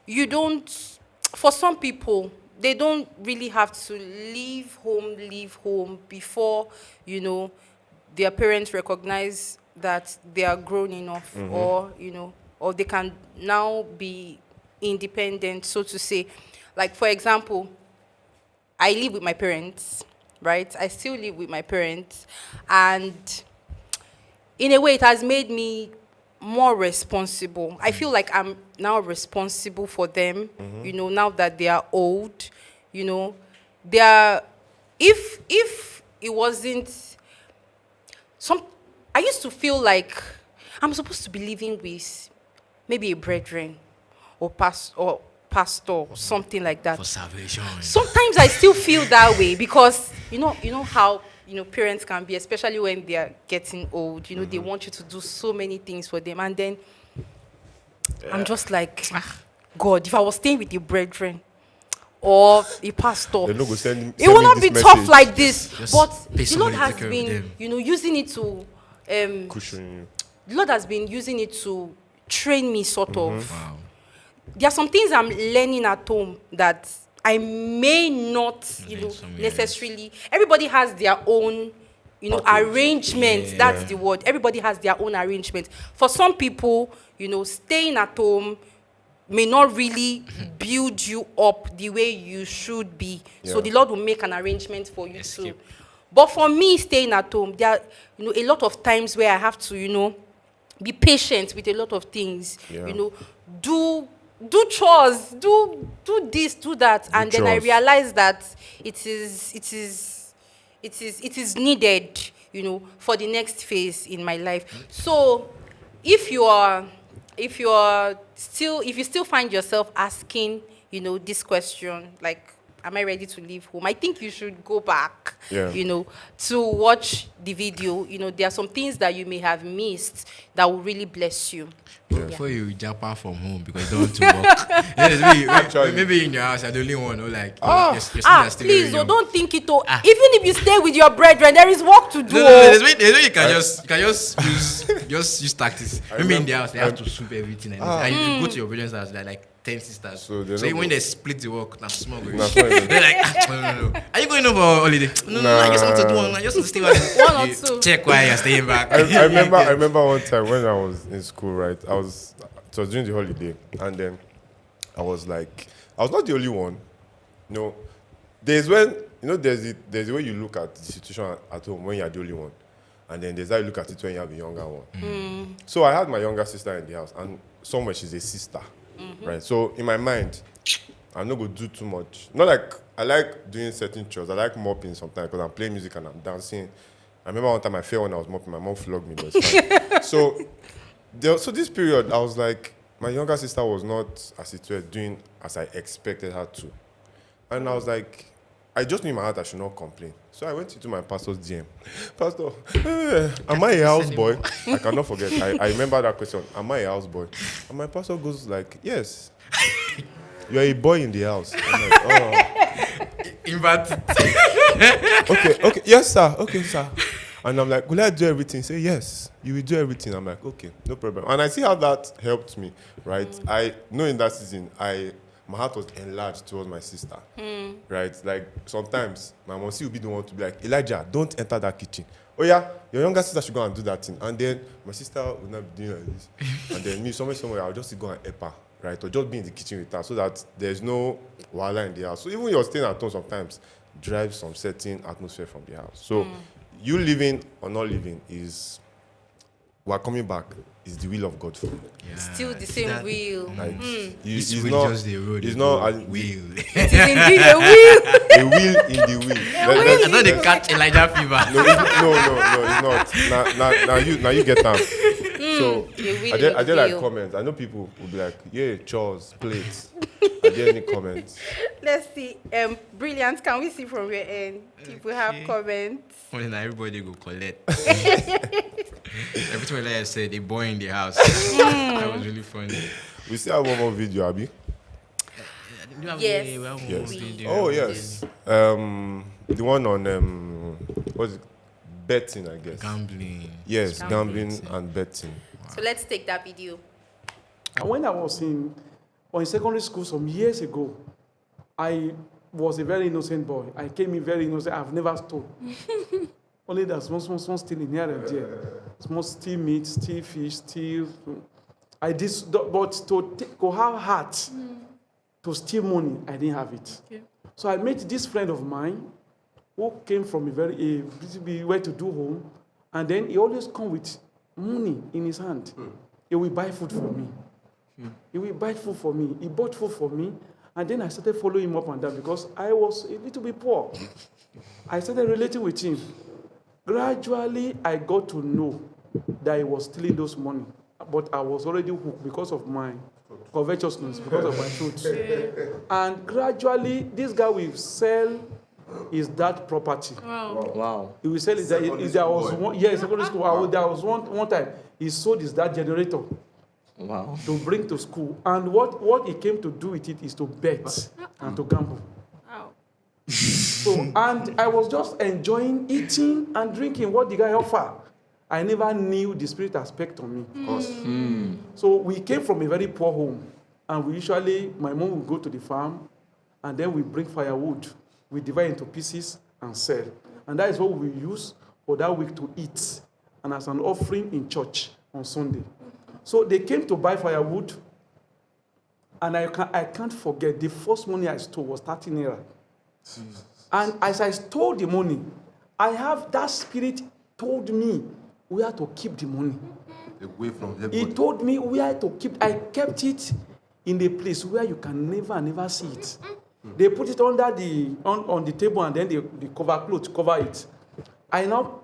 you don't, for some people, they don't really have to leave home before, you know, their parents recognize that they are grown enough, or, you know, or they can now be independent, so to say. Like, for example, I live with my parents, right? I still live with my parents, and in a way, it has made me more responsible. I feel like I'm now responsible for them, you know, now that they are old, you know. They are, if it wasn't, I used to feel like I'm supposed to be living with maybe a brethren or pastor or something like that. For salvation. Sometimes I still feel that way because you know how parents can be, especially when they are getting old. You know, they want you to do so many things for them, and then I'm just like, God, if I was staying with a brethren or a pastor, They no go send it will me not be this tough message. like this. Just But pay the Lord somebody to has take care of been, them. using it to Cushion you. the Lord has been using it to train me, sort of. Wow. There are some things I'm learning at home that I may not, Learn somewhere necessarily. Everybody has their own, arrangement. That's the word. Everybody has their own arrangement. For some people, staying at home may not really build you up the way you should be. So Yeah. the Lord will make an arrangement for you Escape. too. But for me, staying at home, there are, a lot of times where I have to, be patient with a lot of things. Yeah. Do chores, do this, do that, and then I chores. realize that it is needed, for the next phase in my life. So, if you still find yourself asking, this question, like, am I ready to leave home? I think you should go back, to watch the video. There are some things that you may have missed that will really bless you. Before you jump from home because you don't want to work. Maybe in your house, you're the only one who your siblings are still Please, very young. don't think it. Even if you stay with your brethren, there is work to do. No, there's way you can just use tactics. Maybe in the house, they have to soup everything. And if you go to your brethren's house, they're like 10 sisters. So When they split the work, now small. Nah, small. They're like, no. Are you going over holiday? No, I just want to do one. I just want to stay One or two. Check why you're staying back. I remember one time when I was in school, right? It was during the holiday, and then I was like, I was not the only one. There's when there's the way you look at the situation at home when you're the only one, and then there's how you look at it when you have a younger one. So I had my younger sister in the house, and somewhere she's a sister, right? So in my mind, I'm not gonna do too much. Not like I like doing certain chores. I like mopping sometimes because I'm playing music and I'm dancing. I remember one time I fell when I was mopping. My mom flogged me, but it's fine. So this period, I was like, my younger sister was not, as it were, doing as I expected her to. And I was like, I just knew in my heart I should not complain. So I went into my pastor's DM. Pastor, am I a houseboy? I cannot forget. I remember that question. Am I a houseboy? And my pastor goes like, yes. You're a boy in the house. I'm like, oh. Inverted. Okay, yes, sir. Okay, sir. And I'm like, will I do everything? He said, yes, you will do everything. I'm like, okay, no problem. And I see how that helped me, right? I know in that season, I my heart was enlarged towards my sister. Right? Like sometimes my mom will be the one to be like, Elijah, don't enter that kitchen. Oh yeah, your younger sister should go and do that thing. And then my sister would not be doing like this. And then me, somewhere, I'll just go and help her, right? Or just be in the kitchen with her so that there's no wala in the house. So even you're staying at home sometimes drives some certain atmosphere from the house. So you living or not living is, we're coming back, is the will of God for you. Yeah. Still the same will. Like, It's it's really not, just the road. it's you not go. a will. It is indeed a will. a will in the will. I thought they catch Elijah fever. No, it's not. Now you get them. So A are there will. like comments? I know people will be like, yeah, chores, plates. Are there any comments? Let's see. Brilliant. Can we see from your end? People have comments. Only now everybody go collect. Everything Elijah said, they boy in the house. That was really funny. We still have one more video, Abby. Yes. Oh yes. The one on what's it? Betting, I guess. Gambling. Yes, gambling and betting. So let's take that video. When I was in secondary school some years ago, I was a very innocent boy. I came in very innocent. I've never stole. Only that small stealing here and there. Small steal meat, steal fish, steal. I did, but to have heart to steal money, I didn't have it. Okay. So I met this friend of mine who came from a well-to-do home, and then he always come with money in his hand. He will buy food for me. He will buy food for me. He bought food for me, and then I started following him up and down because I was a little bit poor. I started relating with him. Gradually, I got to know that he was stealing those money, but I was already hooked because of my covetousness, because of my truth. And gradually, this guy will sell his dad property. Wow. He will sell his dad. There was one, secondary school. There was one time he sold his dad generator. Wow. To bring to school. And what he came to do with it is to bet and to gamble. Wow. So, and I was just enjoying eating and drinking what the guy offered. I never knew the spirit aspect of me. Of course. So we came from a very poor home. And we usually, my mom would go to the farm, and then we bring firewood. We divide into pieces and sell. And that is what we use for that week to eat, and as an offering in church on Sunday. So they came to buy firewood, and I can't forget, the first money I stole was 30 naira. Jesus. And as I stole the money, I have that spirit told me where to keep the money. Away from everybody. He told me where to keep. I kept it in a place where you can never see it. They put it under on the table, and then they cover it. I now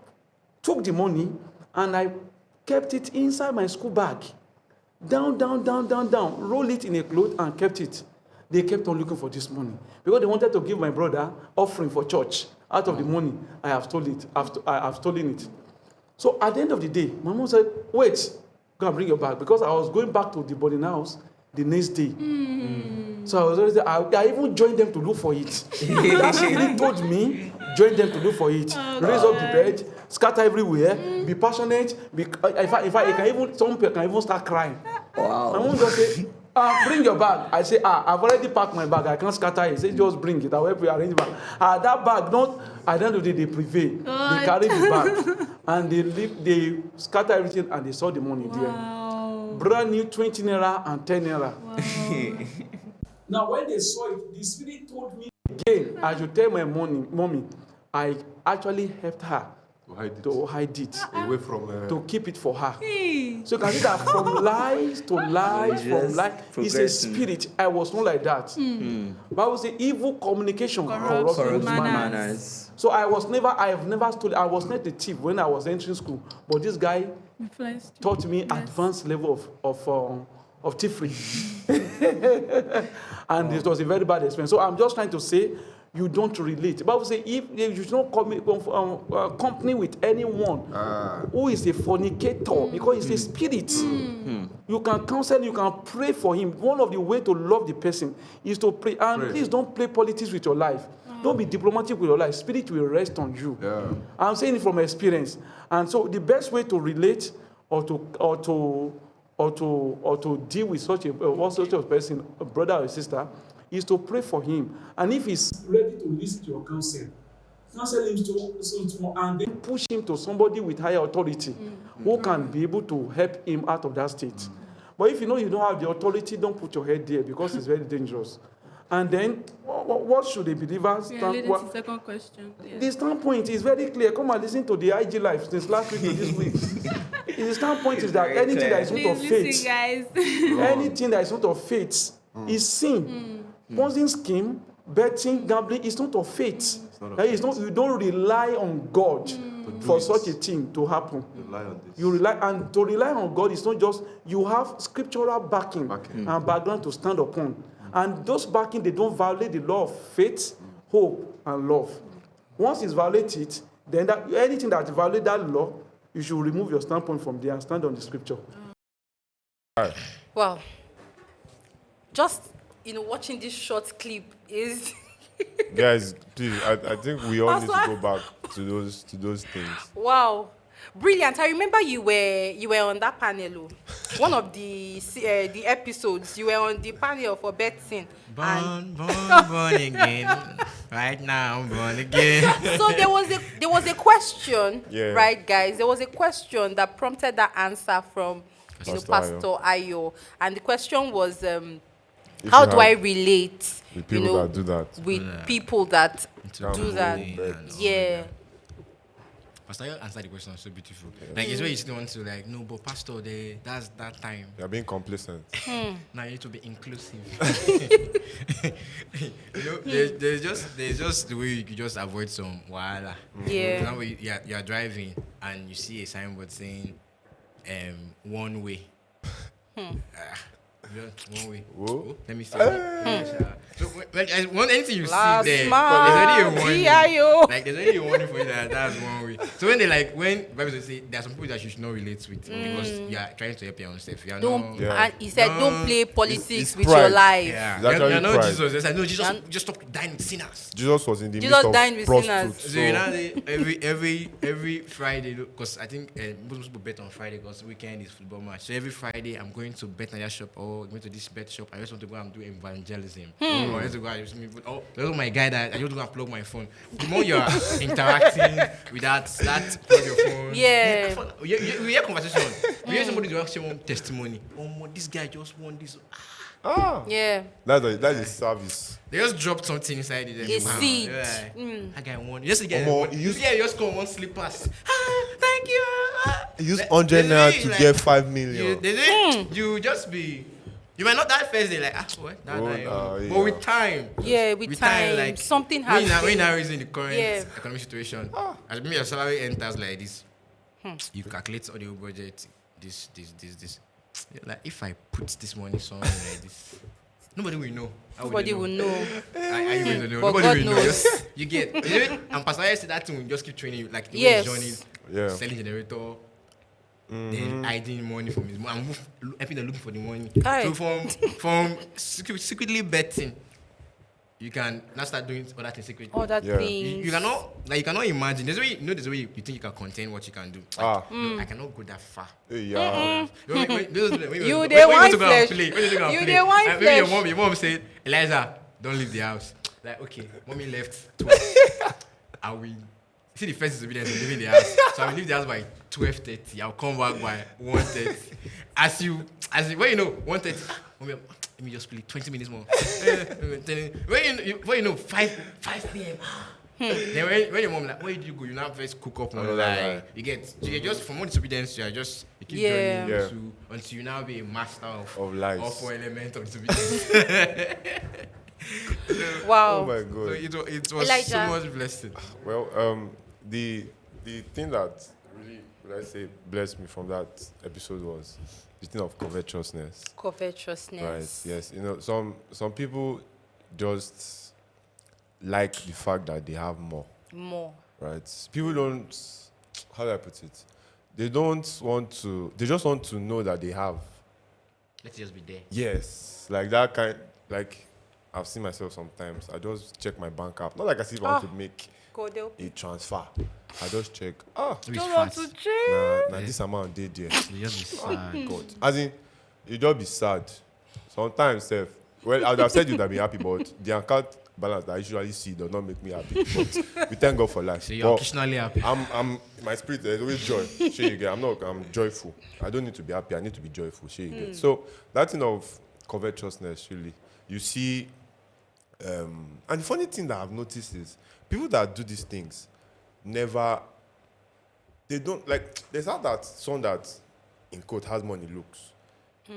took the money and I kept it inside my school bag. Down, roll it in a cloth and kept it. They kept on looking for this money because they wanted to give my brother offering for church. Out of the money, I have stolen it. So at the end of the day, my mom said, wait, go and bring your bag, because I was going back to the boarding house the next day. So I was already, I even joined them to look for it. That spirit told me, join them to look for it. Raise up the bed, scatter everywhere, be passionate. In fact, some people can even start crying. Wow. My mom just say, bring your bag. I say, I've already packed my bag. I can't scatter it. Say, just bring it. I'll help you arrange it. That bag, at the end of the day, they prevail. They carry the bag. And they scatter everything, and they saw the money there. Brand new 20 naira and 10 naira. Wow. Now, when they saw it, the spirit told me again, I should tell my mommy, I actually helped her to hide it. Away from to keep it for her. So you can see that from lies to lies, from lies, it's a spirit. I was not like that. Bible says evil communication corrupts manners. So I have never stolen. I was not a thief when I was entering school, but this guy taught me advanced level of thievery. And it was a very bad experience. So I'm just trying to say, you don't relate. The Bible says if you should not company with anyone who is a fornicator, because it's a spirit. You can counsel, you can pray for him. One of the ways to love the person is to pray. And please don't play politics with your life. Don't be diplomatic with your life. Spirit will rest on you. I'm saying it from experience. And so the best way to relate or to or to deal with such a person, a brother or a sister, is to pray for him. And if he's ready to listen to your counsel him and then push him to somebody with higher authority who can be able to help him out of that state. But if you know you don't have the authority, don't put your head there because it's very dangerous. And then, what should a believer stand? The second question. Yeah. The standpoint is very clear. Come and listen to the IG life since last week to this week. The standpoint is that anything that is not of faith, guys. anything that is not of faith is sin. Ponzi scheme, betting, gambling is not of faith. It's not, you don't rely on God for such a thing to happen. You rely, and to rely on God is not just, you have scriptural backing. And background to stand upon. And those backing, they don't violate the law of faith, hope, and love. Once it's violated, then anything that violates that law, you should remove your standpoint from there and stand on the scripture. Well, just, watching this short clip is... Guys, please, I think we all need to go back to those things. Wow. Brilliant. I remember you were on that panel. One of the episodes, you were on the panel for betting. Born again. Right now, I'm born again. So there was a question, Yeah. right, guys? There was a question that prompted that answer from Pastor Ayo. And the question was, how do I relate with people that do that? with people that do that? Yeah. Pastor, you answered the question so beautiful. Like, it's where you still want to, no, but Pastor, that's that time. You're being complacent. Now you need to be inclusive. There's just the way you can just avoid some wahala. Yeah. Now you're driving and you see a signboard saying, one way. Just one way. Whoa. Let me see. So when anything you Last see there, man, there's already a warning. G.I.O. Like there's already a warning for you that's one way. So when Bible say there are some people that you should not relate with because you are trying to help your own self. You are And he said, don't play politics it's with pride. your life. Yeah, It's actually you're not pride. Jesus. They said no, Jesus just stop dining with sinners. Jesus was in the Jesus midst of dined with prostitutes. So you know every Friday, because I think most people bet on Friday because weekend is football match. So every Friday I'm going to bet on your shop or going to this bet shop. I just want to go and do evangelism. Or I just to go and use me. Oh, there's my guy that I just go and plug my phone. The more you are interacting with that plug your phone. Yeah. We hear conversation. We hear somebody do actually want testimony. Oh, this guy just won this. Yeah. That is service. They just dropped something inside it. A seed. That guy won. Just again, You just come one slippers. Thank you. use 100 naira to get 5 million. You just be. You might not that first day like what? But with time. Yeah, with time, like something happens. When now is in the current Yeah. economic situation, as maybe your salary enters like this, you calculate all the budget. This. Like if I put this money somewhere like this, nobody will know. Nobody will know. I will know. But Nobody God will know. knows. You get. And Pastor I said that thing will just keep training you. Like the way he's joining, selling generator. Then hiding money from his mom. I'm helping them looking for the money. Aye. So from secretly betting, you can now start doing other things secretly. Other things. You cannot imagine. There's a way you think you can contain what you can do. Like, no, I cannot go that far. Yeah. You the one flesh. You the one Maybe flesh. your mom said, Eliza, don't leave the house. Like, okay, mommy left 12. I will see the first disobedience of leaving the house. So I will leave the house by 12:30. I'll come back by 1:30. As you when you know 1:30, mommy, let me just play 20 minutes more. When you know 5 p.m. Then when your mom like, where did you go? You now first cook up one like you get just from one disobedience you keep joining until you now be a master of lies. Of 4 elements of disobedience. Wow. Oh my God. So it was Elijah. so much blessing. Well, the thing that really, would I say, blessed me from that episode was the thing of covetousness. Covetousness. Right. Yes. Some people just like the fact that they have more. More. Right. People don't. How do I put it? They don't want to. They just want to know that they have. Let's just be there. Yes. Like that kind. Like I've seen myself sometimes. I just check my bank app. Not like as if I want to make a transfer. I just check. Don't want to check. Nah, this amount did there. You just be sad. God. As in, you just be sad. Sometimes, well, I would have said you'd have been happy, but the account balance that I usually see does not make me happy. But we thank God for life. So you're occasionally happy. I'm my spirit. There's always joy. Sure you get. I'm joyful. I don't need to be happy. I need to be joyful. Sure you get. So that thing of covetousness, really, you see. And the funny thing that I've noticed is people that do these things they don't like. There's not that son that, in quote, has money looks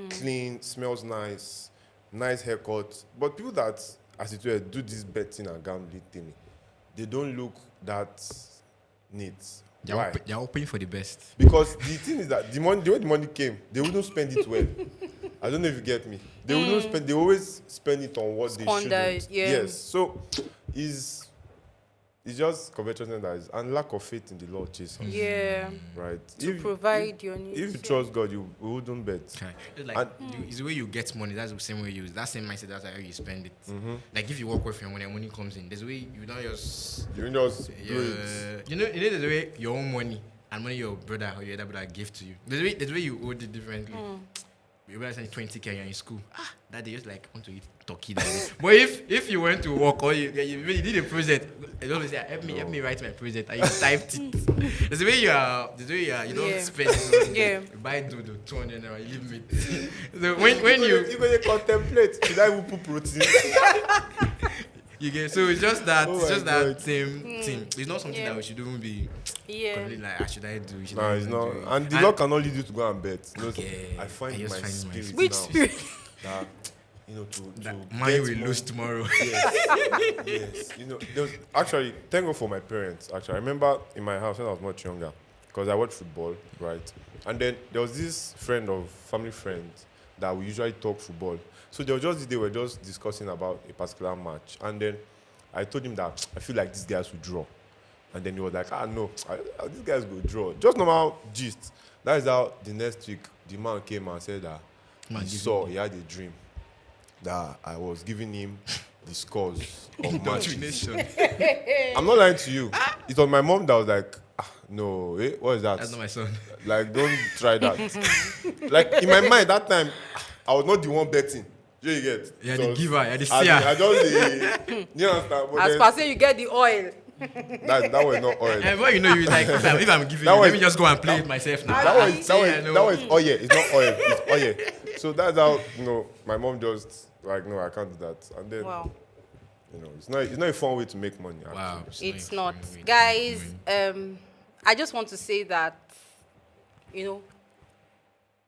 clean, smells nice haircut. But people that, as it were, do this betting and gambling thing, they don't look that neat. Why? They're hoping for the best. Because the thing is that the way the money came, they wouldn't spend it well. I don't know if you get me. They wouldn't spend. They always spend it on what they shouldn't. Yeah. Yes. So, it's just covetousness and lack of faith in the Lord Jesus. Yeah. Right. To provide your needs. If you trust God, you wouldn't bet. Okay. It's like it's the way you get money. That's the same way you use that same mindset. That's how you spend it. Like if you work with your money and money comes in, there's a way you don't just. You just do it. You know there's a way your own money and money your brother or your other brother give to you. There's a way you hold it differently. Your brother sends 20K and you're in school. That day just like want to eat turkey that day. But if you went to work or you really did a project, you always say, help me write my project, and you typed it. There's the way you don't spend it. You buy do 200 naira, you leave me. So when you go contemplate, should I even put protein? You get, so it's just that God. same thing. It's not something that we should even be completely like, should I do? No, it's not. And the Lord cannot lead you to go and bet. You know, Okay. I find my spirit Which now spirit? that, to money get will more- lose tomorrow. Yes. You know, actually, thank God for my parents. Actually, I remember in my house when I was much younger, because I watched football, right? And then there was this family friend, that we usually talk football. So they were just discussing about a particular match. And then I told him that I feel like these guys will draw. And then he was like, no, these guys will draw. Just normal gist. That is how the next week the man came and said that he had a dream that I was giving him the scores of matches. I'm not lying to you. It was my mom that was like, no, what is that? That's not my son. Like, don't try that. Like, in my mind, that time, I was not the one betting. You get? Yeah, the giver, yeah, the seer. I just, you understand? But As per say, you get the oil. that was not oil. And what you know, you like, if I'm giving you, let me just go and play it myself now. That was oil. It's not oil. It's oil. So that's how, my mom just, like, no, I can't do that. And then, Wow. it's not a fun way to make money. Actually. Wow. It's not. Guys, I just want to say that,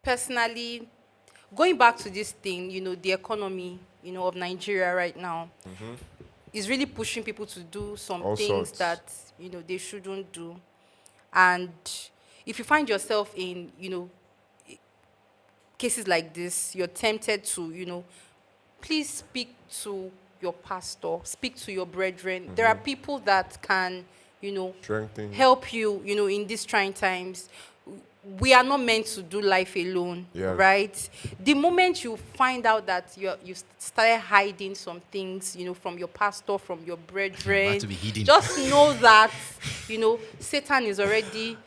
personally, going back to this thing, the economy, of Nigeria right now is really pushing people to do some All things sorts. that, they shouldn't do. And if you find yourself in, cases like this, you're tempted to, please speak to your pastor, speak to your brethren. There are people that can, Strengthen. help you, in these trying times. We are not meant to do life alone, Yeah. right? The moment you find out that you started hiding some things, from your pastor, from your brethren, About to be hidden. just know that, Satan is already,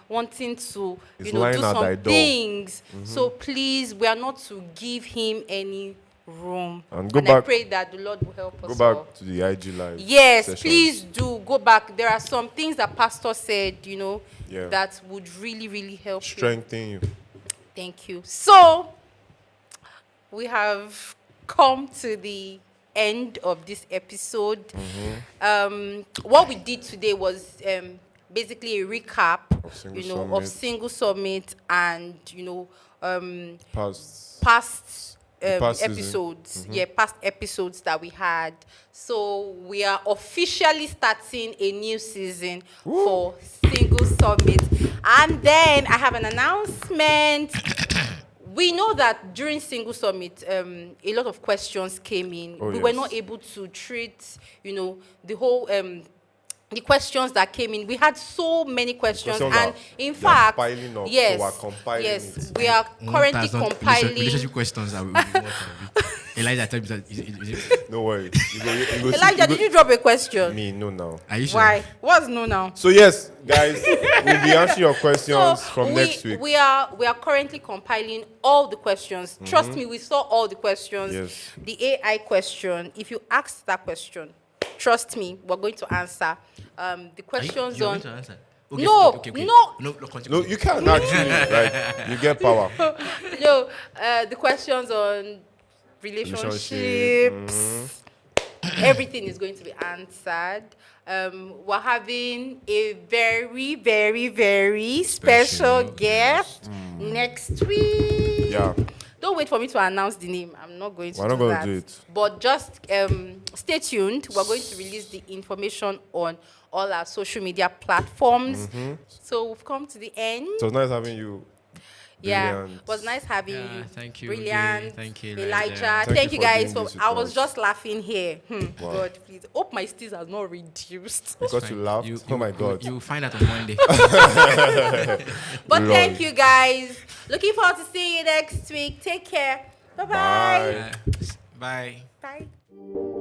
wanting to, He's do lying at thy some door. things. So please, we are not to give him any room. And go I back- pray that the Lord will help us Go all. back to the IG Live. Yes, sessions. please do go back. There are some things that Pastor said, Yeah. that would really, really help you. Strengthen you. Thank you. So, we have come to the end of this episode. What we did today was basically a recap, Of Singlz of Singlz Summit and, Past. past Past season. episodes. Yeah, past episodes that we had. So we are officially starting a new season for Singlz Summit. And then I have an announcement. We know that during Singlz Summit, a lot of questions came in. Oh, we were yes. not able to treat, the whole the questions that came in. We had so many questions, Questions and are- in they are fact, piling up, so yes, we're compiling yes, it. we are currently 1,000 compiling. relationship questions that we want. Elijah, tell me that. No worry. You go Elijah, did you drop a question? Me, no, now. Are you sure? Why? What's no now? So yes, guys, we'll be answering your questions from next week. We are currently compiling all the questions. Trust me, we saw all the questions. Yes. The AI question. If you ask that question, trust me, we're going to answer. The questions You're on. going to answer? Okay, No, okay. no. No, continue. No, you can't actually. Like, you get power. No, the questions on relationships. Everything is going to be answered. We're having a very, very, very special guest next week. Yeah. Don't wait for me to announce the name. I'm not going to We're do not going that. to do it. But just stay tuned. We're going to release the information on all our social media platforms. So we've come to the end. So it's nice having you. Yeah, Brilliant. it was nice having Yeah, you. thank you, Brilliant. Ude. Thank you, Elijah. Elijah. Thank you for guys. doing this with I was us. just laughing here. Wow. God, please. Hope my steez has not reduced. Because you laughed. Oh my God. You'll find out on Monday. But Lord. thank you guys. Looking forward to seeing you next week. Take care. Bye-bye. Bye. Bye. Bye.